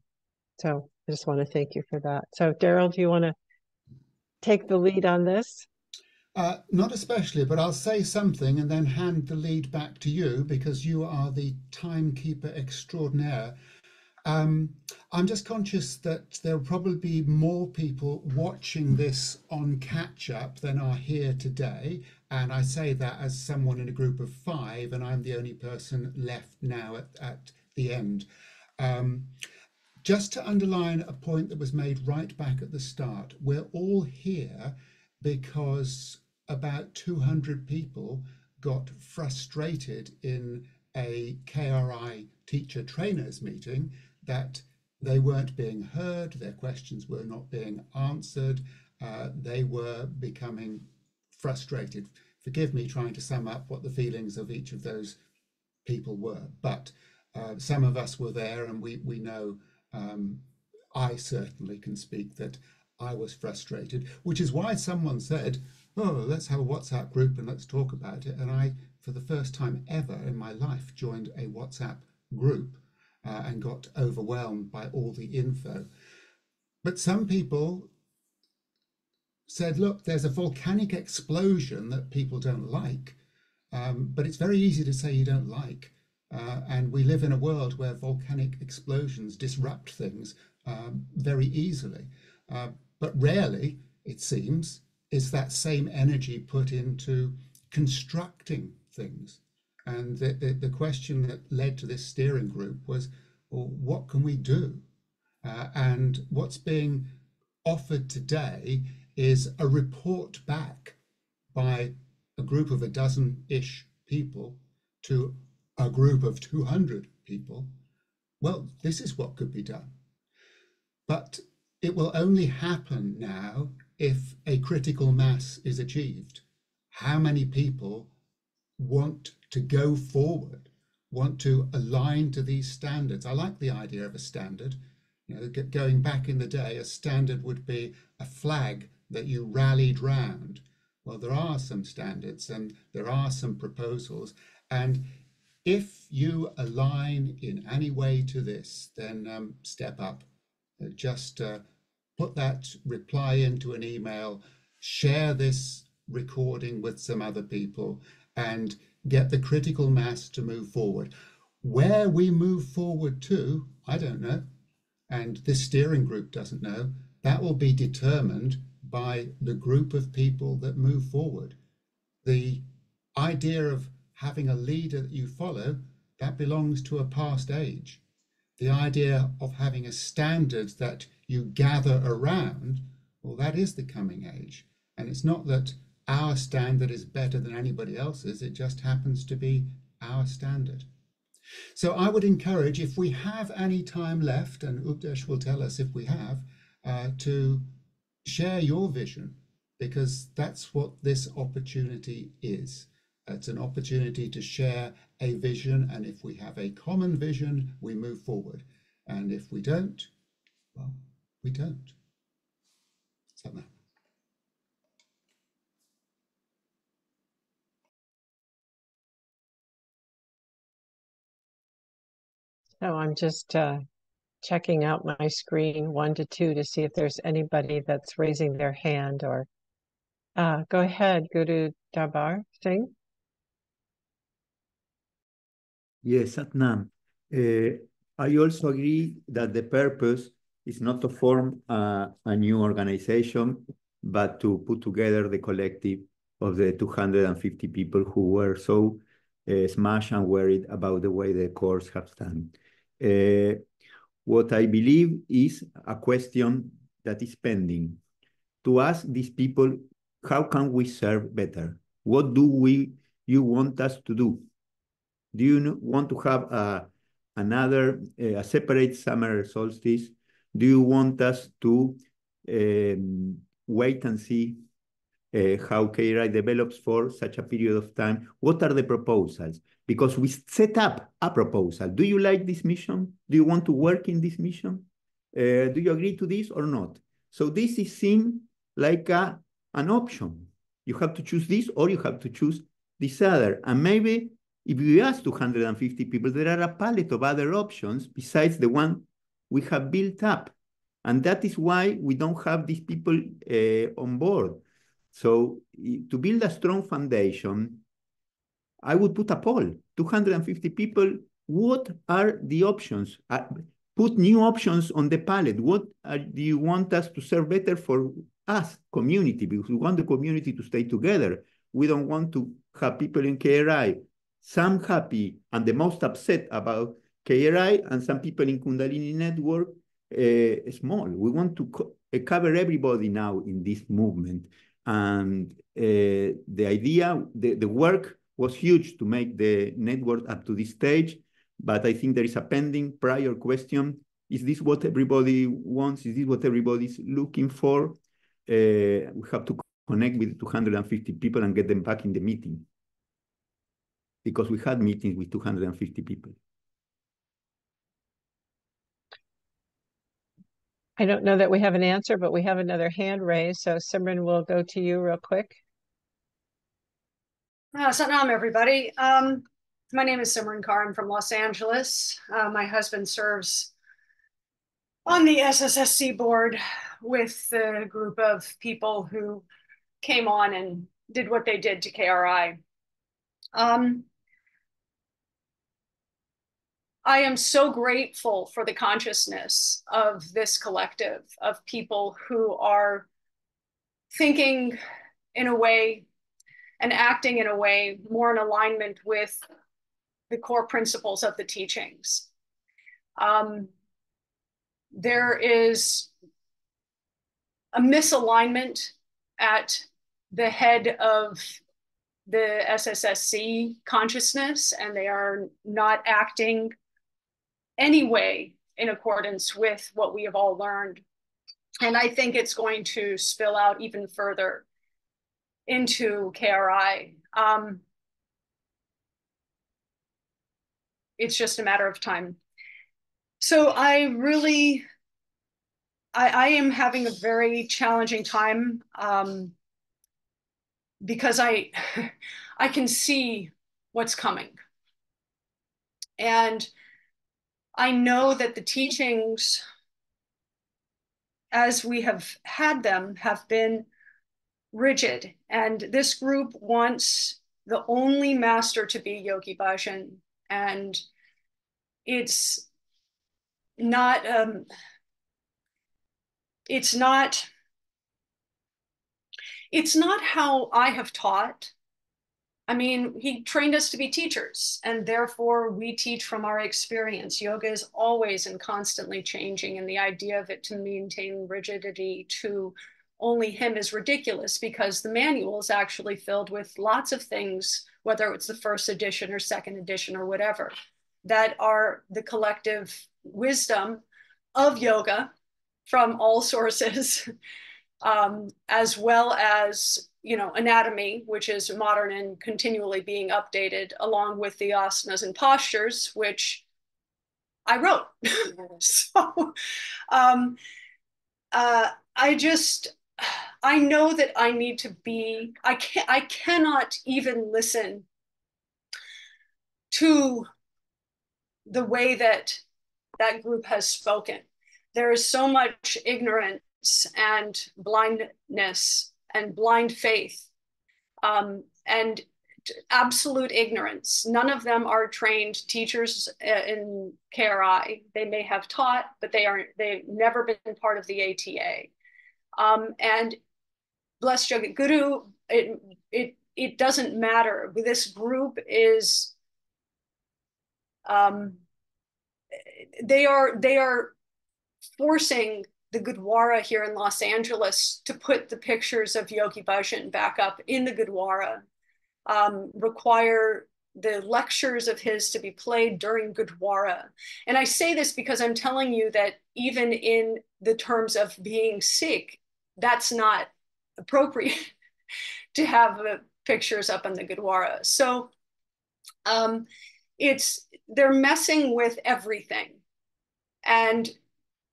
So I just want to thank you for that. So Daryl, do you want to take the lead on this? Not especially, but I'll say something and then hand the lead back to you because you are the timekeeper extraordinaire. I'm just conscious that there will probably be more people watching this on catch up than are here today. And I say that as someone in a group of 5, and I'm the only person left now at the end. Just to underline a point that was made right back at the start, we're all here because about 200 people got frustrated in a KRI teacher trainers meeting that they weren't being heard, their questions were not being answered, they were becoming frustrated. Forgive me trying to sum up what the feelings of each of those people were, but some of us were there and we know. I certainly can speak that I was frustrated, which is why someone said, oh, let's have a WhatsApp group and let's talk about it. And I, for the first time ever in my life, joined a WhatsApp group and got overwhelmed by all the info. But some people said, look, there's a volcanic explosion that people don't like, but it's very easy to say you don't like. And we live in a world where volcanic explosions disrupt things very easily. But rarely, it seems, is that same energy put into constructing things. And the question that led to this steering group was, well, what can we do? And what's being offered today is a report back by a group of a dozen-ish people to a group of 200 people. Well, this is what could be done. But it will only happen now if a critical mass is achieved. How many people want to go forward, want to align to these standards? I like the idea of a standard. You know, going back in the day, a standard would be a flag that you rallied round. Well, there are some standards and there are some proposals. And if you align in any way to this, then step up. Just put that reply into an email, share this recording with some other people, and get the critical mass to move forward. Where we move forward to, I don't know, and this steering group doesn't know. That will be determined by the group of people that move forward. The idea of having a leader that you follow, that belongs to a past age. The idea of having a standard that you gather around, well, that is the coming age. And it's not that our standard is better than anybody else's, it just happens to be our standard. So I would encourage, if we have any time left, and Updesh will tell us if we have, to share your vision, because that's what this opportunity is. It's an opportunity to share a vision, and if we have a common vision, we move forward. And if we don't, well, we don't. So now. So I'm just checking out my screen 1 to 2 to see if there's anybody that's raising their hand or go ahead, Guru Dabar Singh. Yes, Satnam. I also agree that the purpose is not to form a new organization, but to put together the collective of the 250 people who were so smashed and worried about the way the course has done. What I believe is a question that is pending. To ask these people, how can we serve better? What do you want us to do? Do you want to have a separate summer solstice? Do you want us to wait and see how KRI develops for such a period of time? What are the proposals? Because we set up a proposal. Do you like this mission? Do you want to work in this mission? Do you agree to this or not? So this is seen like an option. You have to choose this or you have to choose this other. And maybe if you ask 250 people, there are a palette of other options besides the one we have built up. And that is why we don't have these people on board. So to build a strong foundation, I would put a poll, 250 people, what are the options? Put new options on the palette. What do you want us to serve better for us, community? Because we want the community to stay together. We don't want to have people in KRI, some happy and the most upset about KRI, and some people in Kundalini Network small. We want to cover everybody now in this movement. And the idea, the work was huge to make the network up to this stage, but I think there is a pending prior question. Is this what everybody wants? Is this what everybody's looking for? We have to connect with 250 people and get them back in the meeting, because we had meetings with 250 people. I don't know that we have an answer, but we have another hand raised. So Simran, will go to you real quick. Satnam, everybody. My name is Simran Kaur. I'm from Los Angeles. My husband serves on the SSSC board with the group of people who came on and did what they did to KRI. I am so grateful for the consciousness of this collective of people who are thinking in a way and acting in a way more in alignment with the core principles of the teachings. There is a misalignment at the head of the SSSC consciousness, and they are not acting anyway in accordance with what we have all learned. And I think it's going to spill out even further into KRI. It's just a matter of time. So I am having a very challenging time because I can see what's coming. And I know that the teachings, as we have had them, have been rigid. And this group wants the only master to be Yogi Bhajan. And it's not how I have taught. I mean, he trained us to be teachers, and therefore we teach from our experience. Yoga is always and constantly changing, and the idea of it to maintain rigidity to only him is ridiculous, because the manual is actually filled with lots of things, whether it's the first edition or second edition or whatever, that are the collective wisdom of yoga from all sources, as well as, you know, anatomy, which is modern and continually being updated, along with the asanas and postures, which I wrote. So I know that I need to be, I cannot even listen to the way that that group has spoken. There is so much ignorance and blindness and blind faith, and absolute ignorance. None of them are trained teachers in KRI. They may have taught, but they've never been part of the ATA. And blessed Jagat Guru, it doesn't matter. This group is, they are forcing the Gurdwara here in Los Angeles to put the pictures of Yogi Bhajan back up in the Gurdwara, require the lectures of his to be played during Gurdwara. And I say this because I'm telling you that even in the terms of being Sikh, that's not appropriate to have pictures up in the Gurdwara. So they're messing with everything. And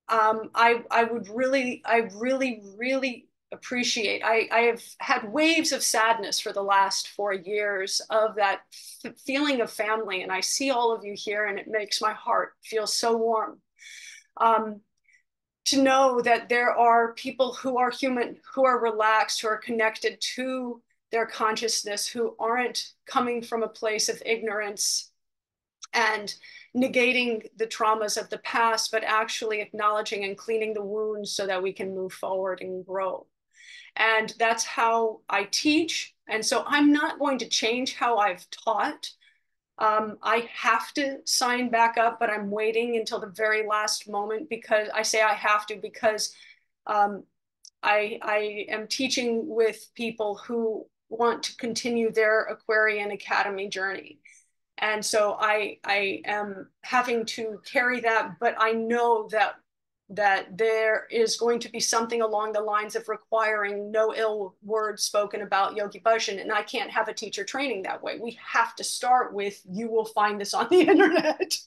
I really appreciate. I have had waves of sadness for the last 4 years of that feeling of family, and I see all of you here, and it makes my heart feel so warm. To know that there are people who are human, who are relaxed, who are connected to their consciousness, who aren't coming from a place of ignorance and negating the traumas of the past, but actually acknowledging and cleaning the wounds so that we can move forward and grow. And that's how I teach. And so I'm not going to change how I've taught. I have to sign back up, but I'm waiting until the very last moment, because I say I have to, because I am teaching with people who want to continue their Aquarian Academy journey. And so I am having to carry that, but I know that there is going to be something along the lines of requiring no ill words spoken about Yogi Bhajan, and I can't have a teacher training that way. We have to start with, you will find this on the internet.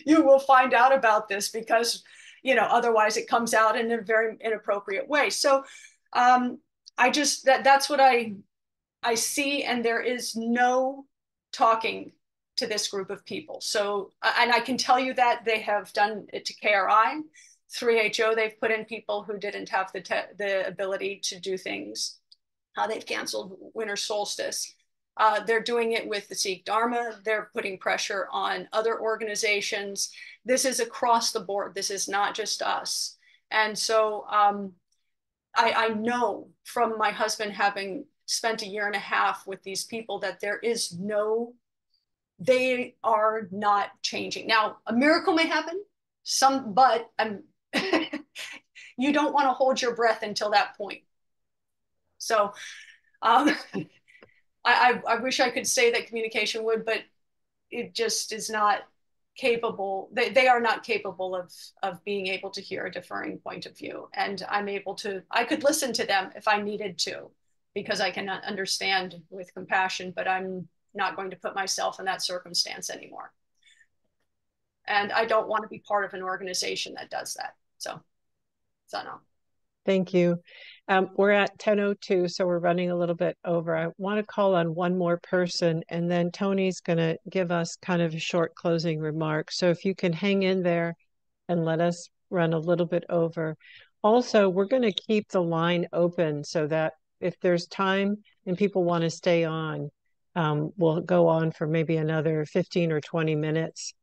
You will find out about this, because otherwise it comes out in a very inappropriate way. So that's what I see, and there is no talking to this group of people. So, and I can tell you that they have done it to KRI, 3HO, they've put in people who didn't have the ability to do things. They've canceled winter solstice. They're doing it with the Sikh Dharma. They're putting pressure on other organizations. This is across the board. This is not just us. And so I know from my husband having spent 1.5 years with these people that they are not changing. Now, a miracle may happen, but you don't want to hold your breath until that point. So I wish I could say that communication would, but it just is not capable. They are not capable of being able to hear a differing point of view. And I could listen to them if I needed to, because I cannot understand with compassion, but I'm not going to put myself in that circumstance anymore. And I don't want to be part of an organization that does that. So no. Thank you. We're at 10:02, so we're running a little bit over. I want to call on one more person, and then Tony's going to give us kind of a short closing remark. So if you can hang in there and let us run a little bit over. Also, we're going to keep the line open so that if there's time and people want to stay on, we'll go on for maybe another 15 or 20 minutes,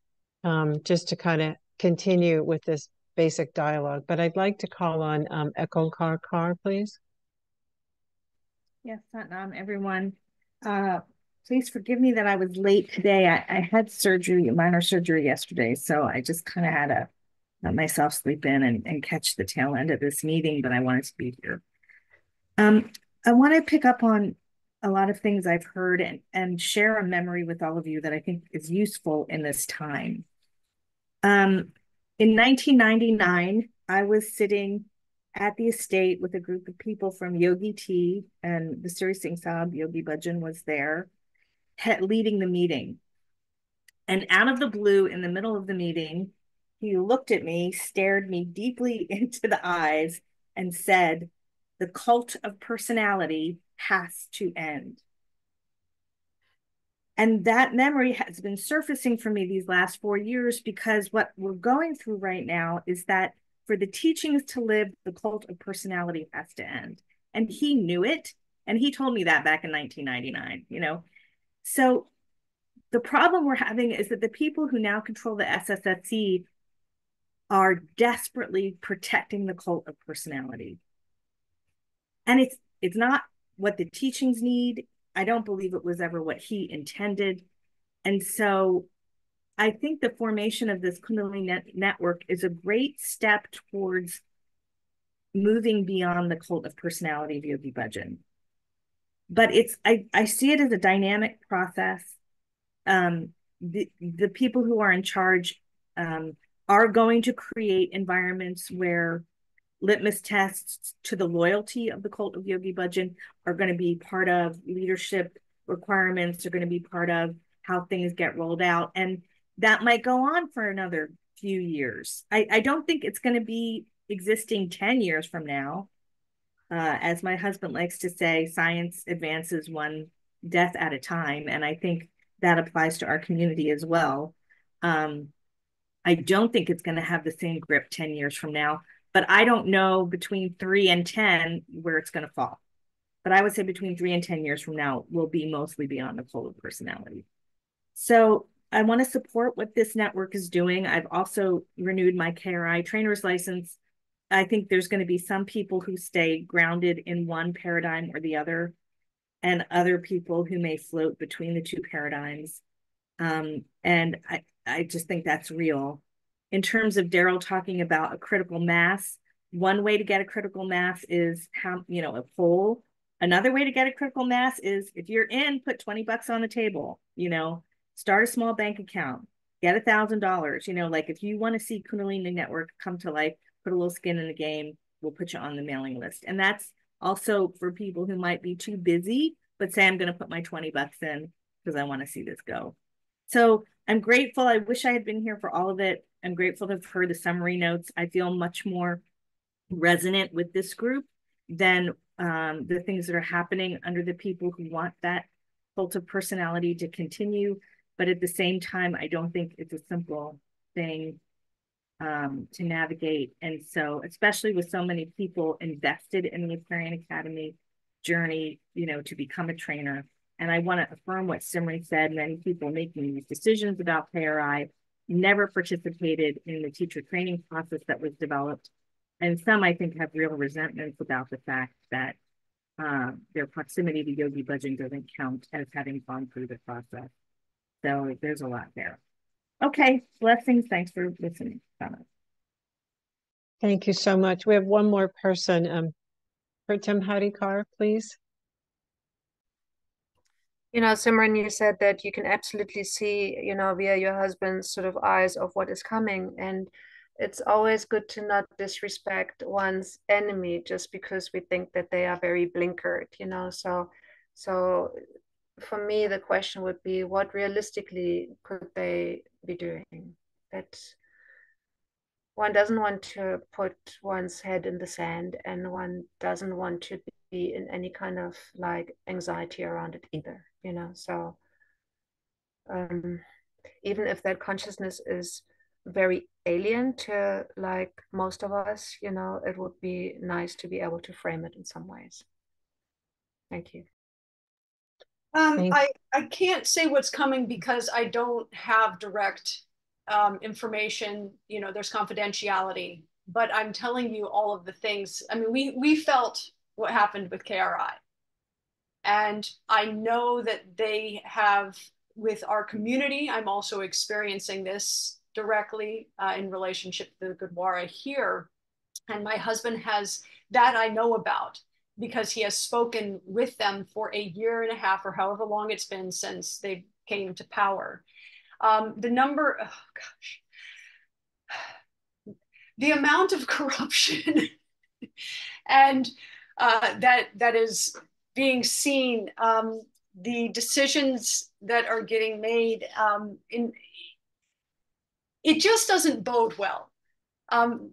just to kind of continue with this basic dialogue. But I'd like to call on Ekonkar Kar, please. Yes, Satnam, everyone. Please forgive me that I was late today. I had surgery, minor surgery yesterday, so I just kind of had to let myself sleep in and catch the tail end of this meeting, but I wanted to be here. I want to pick up on a lot of things I've heard and share a memory with all of you that I think is useful in this time. In 1999, I was sitting at the estate with a group of people from Yogi Tea, and the Siri Singh Sahib, Yogi Bhajan, was there leading the meeting. And out of the blue, in the middle of the meeting, he looked at me, stared me deeply into the eyes, and said, "The cult of personality has to end." And that memory has been surfacing for me these last 4 years, because what we're going through right now is that for the teachings to live, the cult of personality has to end. And he knew it. And he told me that back in 1999, So the problem we're having is that the people who now control the SSSC are desperately protecting the cult of personality. And it's not what the teachings need. I don't believe it was ever what he intended. And so I think the formation of this Kundalini network is a great step towards moving beyond the cult of personality of Yogi Bhajan. But I see it as a dynamic process. the people who are in charge are going to create environments where litmus tests to the loyalty of the cult of Yogi Bhajan are going to be part of leadership requirements, are going to be part of how things get rolled out. And that might go on for another few years. I don't think it's going to be existing 10 years from now. As my husband likes to say, science advances one death at a time. And I think that applies to our community as well. I don't think it's going to have the same grip 10 years from now, but I don't know between 3 and 10 where it's going to fall. But I would say between 3 and 10 years from now, we'll be mostly beyond the cult of personality. So I want to support what this network is doing. I've also renewed my KRI trainer's license. I think there's going to be some people who stay grounded in one paradigm or the other, and other people who may float between the two paradigms. And I just think that's real. In terms of Daryl talking about a critical mass, one way to get a critical mass is a poll. Another way to get a critical mass is if you're in, put $20 on the table, start a small bank account, get $1,000, like if you want to see Kundalini Network come to life, put a little skin in the game, we'll put you on the mailing list. And that's also for people who might be too busy, but say, I'm going to put my $20 in because I want to see this go. So I'm grateful. I wish I had been here for all of it. I'm grateful to have heard the summary notes. I feel much more resonant with this group than the things that are happening under the people who want that cult of personality to continue. But at the same time, I don't think it's a simple thing to navigate. And so, especially with so many people invested in the Aquarian Academy journey, to become a trainer. And I want to affirm what Simran said. Many people making these decisions about KRI never participated in the teacher training process that was developed. And some, I think, have real resentments about the fact that their proximity to Yogi Bhajan doesn't count as having gone through the process. So there's a lot there. Okay, blessings. Thanks for listening. Thank you so much. We have one more person. Pratim Harikar, please. Simran, you said that you can absolutely see, via your husband's sort of eyes of what is coming. And it's always good to not disrespect one's enemy just because we think that they are very blinkered, So for me, the question would be, what realistically could they be doing? That one doesn't want to put one's head in the sand, and one doesn't want to be in any kind of anxiety around it either, So even if that consciousness is very alien to most of us, it would be nice to be able to frame it in some ways. Thank you. I can't say what's coming because I don't have direct information. There's confidentiality, but I'm telling you all of the things. I mean, we felt what happened with KRI, and I know that they have with our community. I'm also experiencing this directly in relationship to the Gurdwara here, and my husband has that I know about, because he has spoken with them for a year and a half or however long it's been since they came to power. The number, oh gosh, the amount of corruption and that is being seen, the decisions that are getting made, it just doesn't bode well.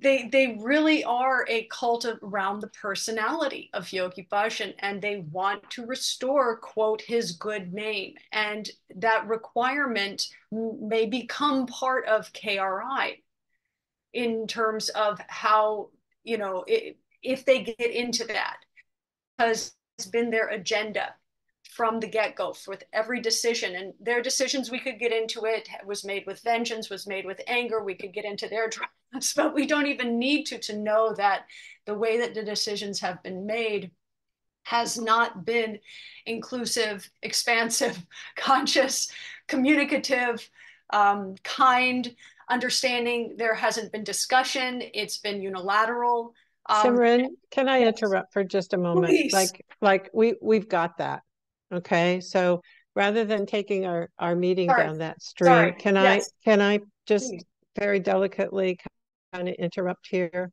They really are a cult around the personality of Yogi Bhajan, and they want to restore, quote, his good name. And that requirement may become part of KRI in terms of how, if they get into that, because it's been their agenda from the get-go with every decision. And their decisions, we could get into it, was made with vengeance, was made with anger. We could get into their dramas, but we don't even need to know that the way that the decisions have been made has not been inclusive, expansive, conscious, communicative, kind, understanding. There hasn't been discussion. It's been unilateral. Simran, can I interrupt for just a moment? Please. Like we've got that. Okay. So rather than taking our meeting Sorry, down that sorry. stream, Yes, can I just please. very delicately kind of interrupt here?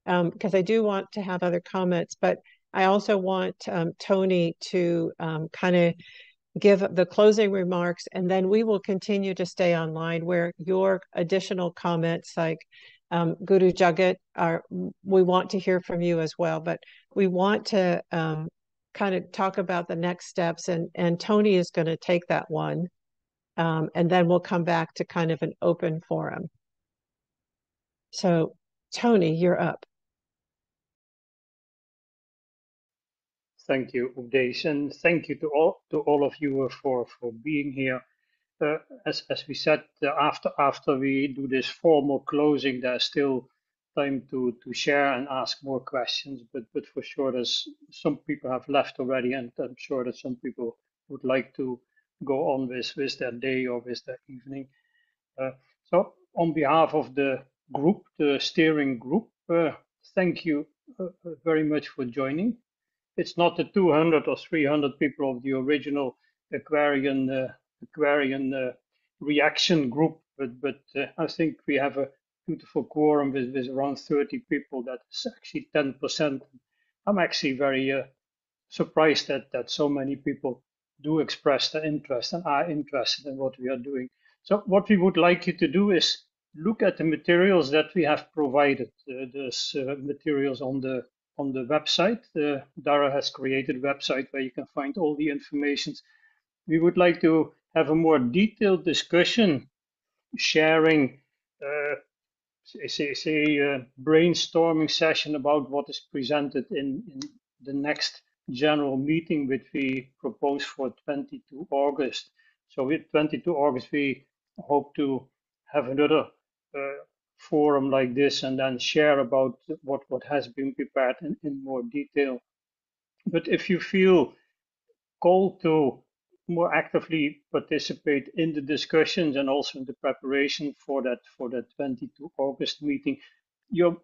Because I do want to have other comments, but I also want Tony to kind of give the closing remarks, and then we will continue to stay online where your additional comments, like Guru Jagat, we want to hear from you as well, but we want to kind of talk about the next steps, and Tony is going to take that one, and then we'll come back to kind of an open forum. So, Tony, you're up. Thank you, Udesh, and thank you to all of you for being here. As we said, after we do this formal closing, there's still time to share and ask more questions. But for sure, there's some people have left already, and I'm sure that some people would like to go on with their day or with their evening. So on behalf of the group, the steering group, thank you very much for joining. It's not the 200 or 300 people of the original Aquarian reaction group, but I think we have a beautiful quorum with around 30 people. That's actually 10%. I'm actually very surprised that so many people do express their interest and are interested in what we are doing. So what we would like you to do is look at the materials that we have provided. There's materials on the website. Dara has created a website where you can find all the information. We would like to have a more detailed discussion, sharing, brainstorming session about what is presented in the next general meeting, which we propose for 22 August. So with 22 August, we hope to have another forum like this and then share about what has been prepared in more detail. But if you feel called to more actively participate in the discussions and also in the preparation for that 22 August meeting, you're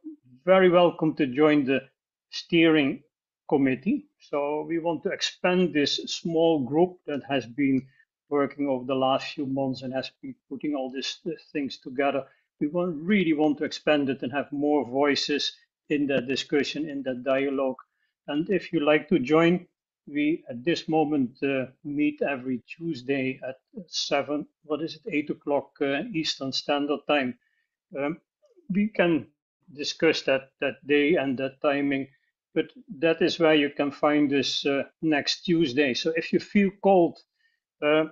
very welcome to join the steering committee. So we want to expand this small group that has been working over the last few months and has been putting all these things together. We really want to expand it and have more voices in that discussion, in that dialogue. And if you like to join, we at this moment meet every Tuesday at 8 o'clock Eastern Standard Time. We can discuss that day and that timing, but that is where you can find us next Tuesday. So if you feel called, uh,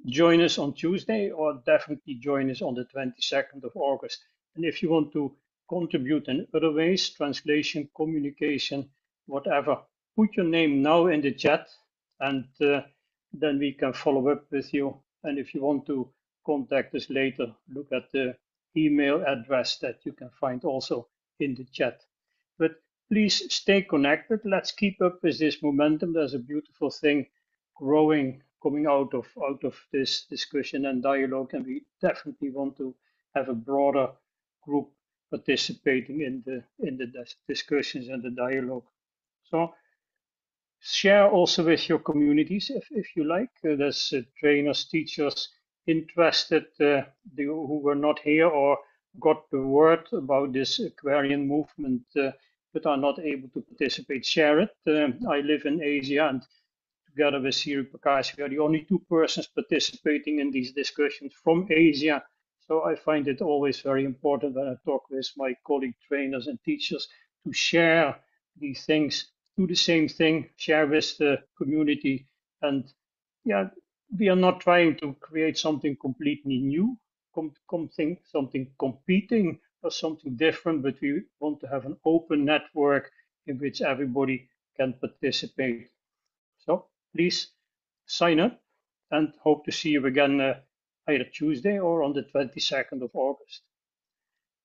join us on Tuesday or definitely join us on the 22nd of August. And if you want to contribute in other ways, translation, communication, whatever, put your name now in the chat and then we can follow up with you. And if you want to contact us later, look at the email address that you can find also in the chat. But please stay connected. Let's keep up with this momentum. There's a beautiful thing growing, coming out of this discussion and dialogue, and we definitely want to have a broader group participating in the discussions and the dialogue. So share also with your communities if you like. There's trainers, teachers interested who were not here or got the word about this Aquarian movement but are not able to participate. Share it. I live in Asia, and together with Siri Prakash, we are the only two persons participating in these discussions from Asia. So I find it always very important when I talk with my colleague trainers and teachers to share these things, do the same thing, share with the community. And yeah, we are not trying to create something completely new, something competing or something different, but we want to have an open network in which everybody can participate. So please sign up and hope to see you again either Tuesday or on the 22nd of August.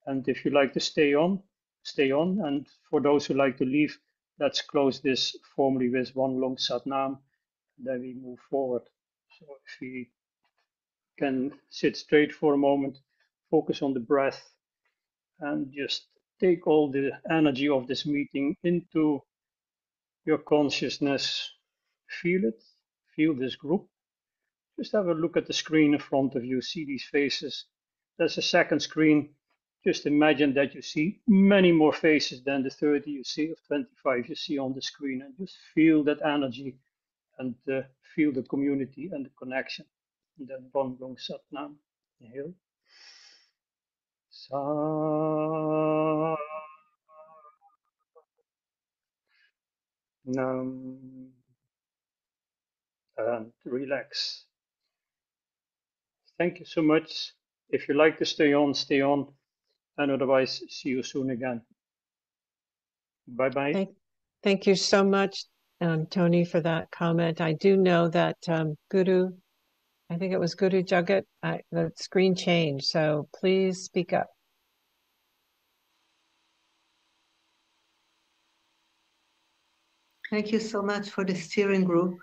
And if you like to stay on, stay on. And for those who like to leave, let's close this formally with one long Satnam. Then we move forward. So if we can sit straight for a moment, focus on the breath, and just take all the energy of this meeting into your consciousness. Feel it, feel this group. Just have a look at the screen in front of you, see these faces. There's a second screen. Just imagine that you see many more faces than the 30 you see, or 25 you see on the screen, and just feel that energy and feel the community and the connection. And then one long sat nam. Inhale. Sa. Nam. And relax. Thank you so much. If you like to stay on, stay on. And otherwise, see you soon again. Bye bye. Thank you so much, Tony, for that comment. I do know that Guru, I think it was Guru Jagat, the screen changed. So please speak up. Thank you so much for the steering group.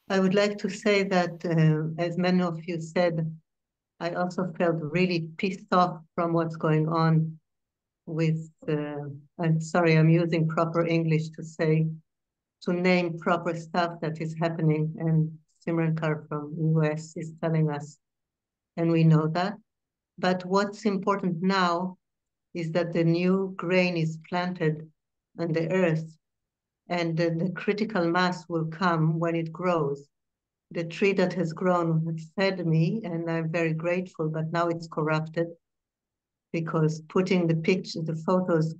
I would like to say that, as many of you said, I also felt really pissed off from what's going on with, I'm sorry, I'm using proper English to name proper stuff that is happening. And Simran Kaur from US is telling us, and we know that. But what's important now is that the new grain is planted on the earth, and the critical mass will come when it grows. The tree that has grown has fed me, and I'm very grateful, but now it's corrupted because putting the photos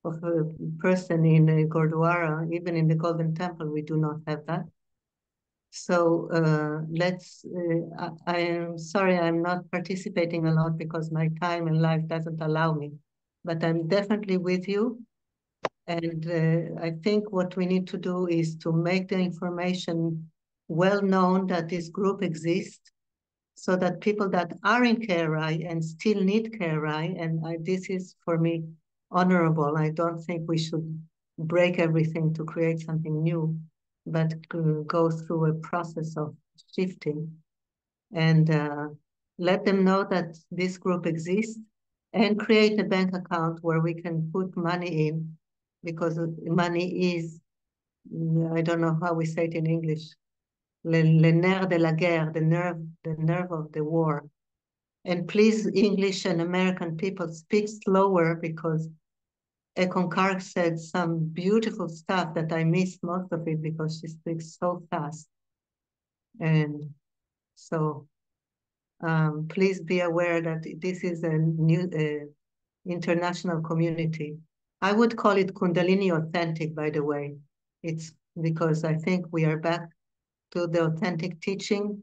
of a person in a Gurdwara, even in the Golden Temple, we do not have that. So I am sorry I'm not participating a lot because my time and life doesn't allow me, but I'm definitely with you. And I think what we need to do is to make the information well known that this group exists so that people that are in KRI and still need KRI, and this is for me honorable. I don't think we should break everything to create something new, but go through a process of shifting and let them know that this group exists and create a bank account where we can put money in, because money is, I don't know how we say it in English, le nerf de la guerre, the nerve of the war. And please, English and American people, speak slower, because Ekon Kark said some beautiful stuff that I missed most of it because she speaks so fast. And so please be aware that this is a new international community. I would call it Kundalini authentic, by the way. It's because I think we are back to the authentic teaching,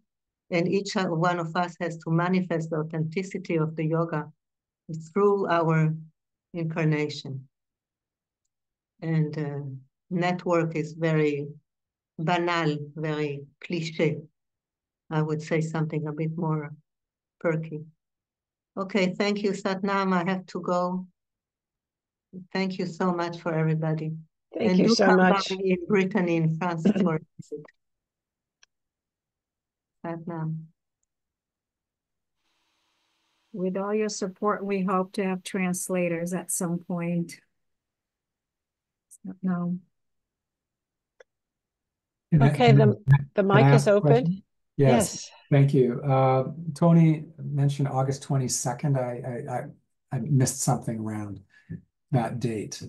and each one of us has to manifest the authenticity of the yoga through our incarnation. And network is very banal, very cliche. I would say something a bit more perky. Okay, thank you, Satnam. I have to go. Thank you so much for everybody. Thank you so much. By in Brittany, in France for a visit. Satnam. With all your support, we hope to have translators at some point. No. Okay, the mic is open. Yes. Thank you. Tony mentioned August 22nd. I missed something around that date.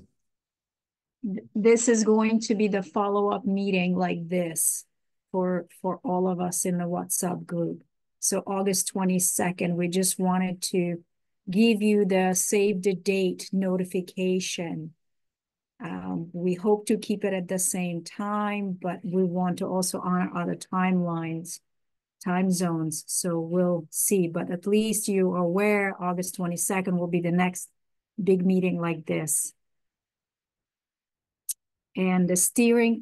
This is going to be the follow-up meeting like this for all of us in the WhatsApp group. So August 22nd, we just wanted to give you the save the date notification. We hope to keep it at the same time, but we want to also honor other timelines, time zones. So we'll see, but at least you are aware August 22nd will be the next big meeting like this. And the steering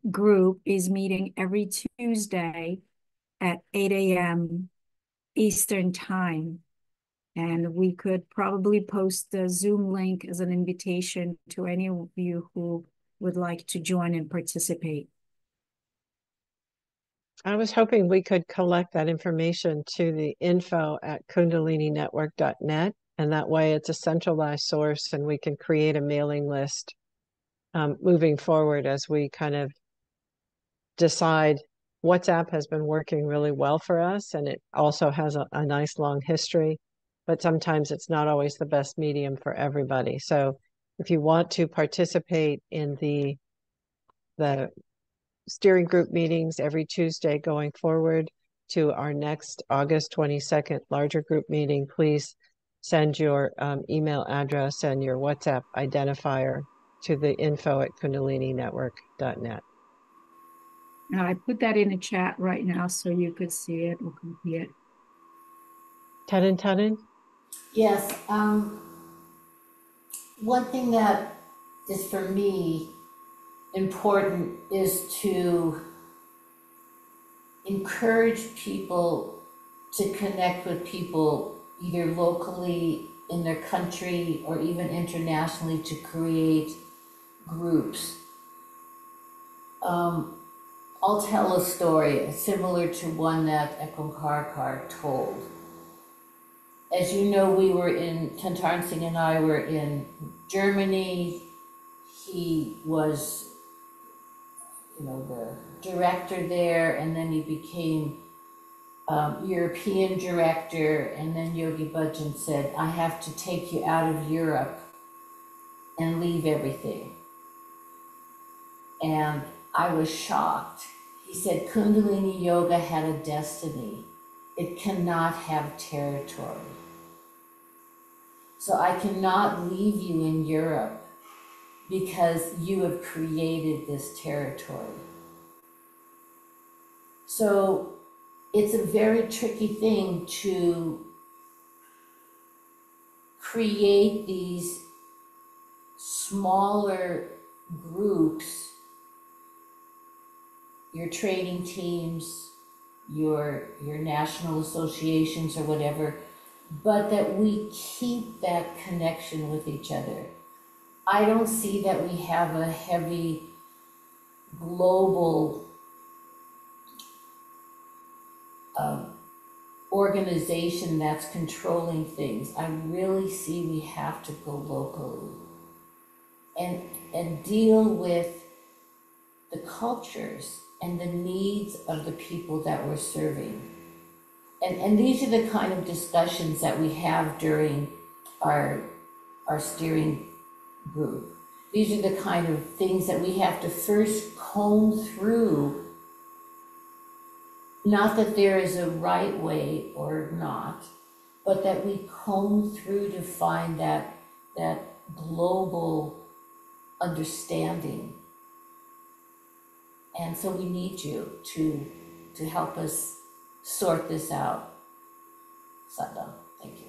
group is meeting every Tuesday at 8 a.m. Eastern time. And we could probably post the Zoom link as an invitation to any of you who would like to join and participate. I was hoping we could collect that information to the info@kundalininetwork.net, and that way it's a centralized source and we can create a mailing list moving forward as we kind of decide WhatsApp has been working really well for us, and it also has a nice long history, but sometimes it's not always the best medium for everybody. So if you want to participate in the steering group meetings every Tuesday going forward to our next August 22nd larger group meeting, please send your email address and your WhatsApp identifier to the info@kundalininetwork.net. Now I put that in the chat right now so you could see it or copy it. Tadin? Yes. One thing that is for me important is to encourage people to connect with people either locally in their country or even internationally to create groups. I'll tell a story similar to one that Ekon Karkar told. As you know, Tantarn Singh and I were in Germany. He was, the director there, and then he became European director, and then Yogi Bhajan said, I have to take you out of Europe and leave everything. And I was shocked. He said, Kundalini Yoga had a destiny. It cannot have territory. So I cannot leave you in Europe because you have created this territory. So it's a very tricky thing to create these smaller groups, your training teams, your national associations or whatever, but that we keep that connection with each other. I don't see that we have a heavy global organization that's controlling things. I really see we have to go locally and deal with the cultures and the needs of the people that we're serving. And these are the kind of discussions that we have during our steering group. These are the kind of things that we have to first comb through. Not that there is a right way or not, but that we comb through to find that global understanding. And so we need you to help us sort this out. Saddam, thank you.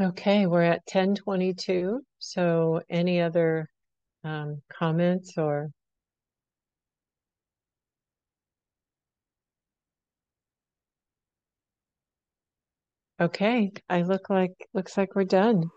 Okay, we're at 10:22. So any other comments or? Okay, looks like we're done.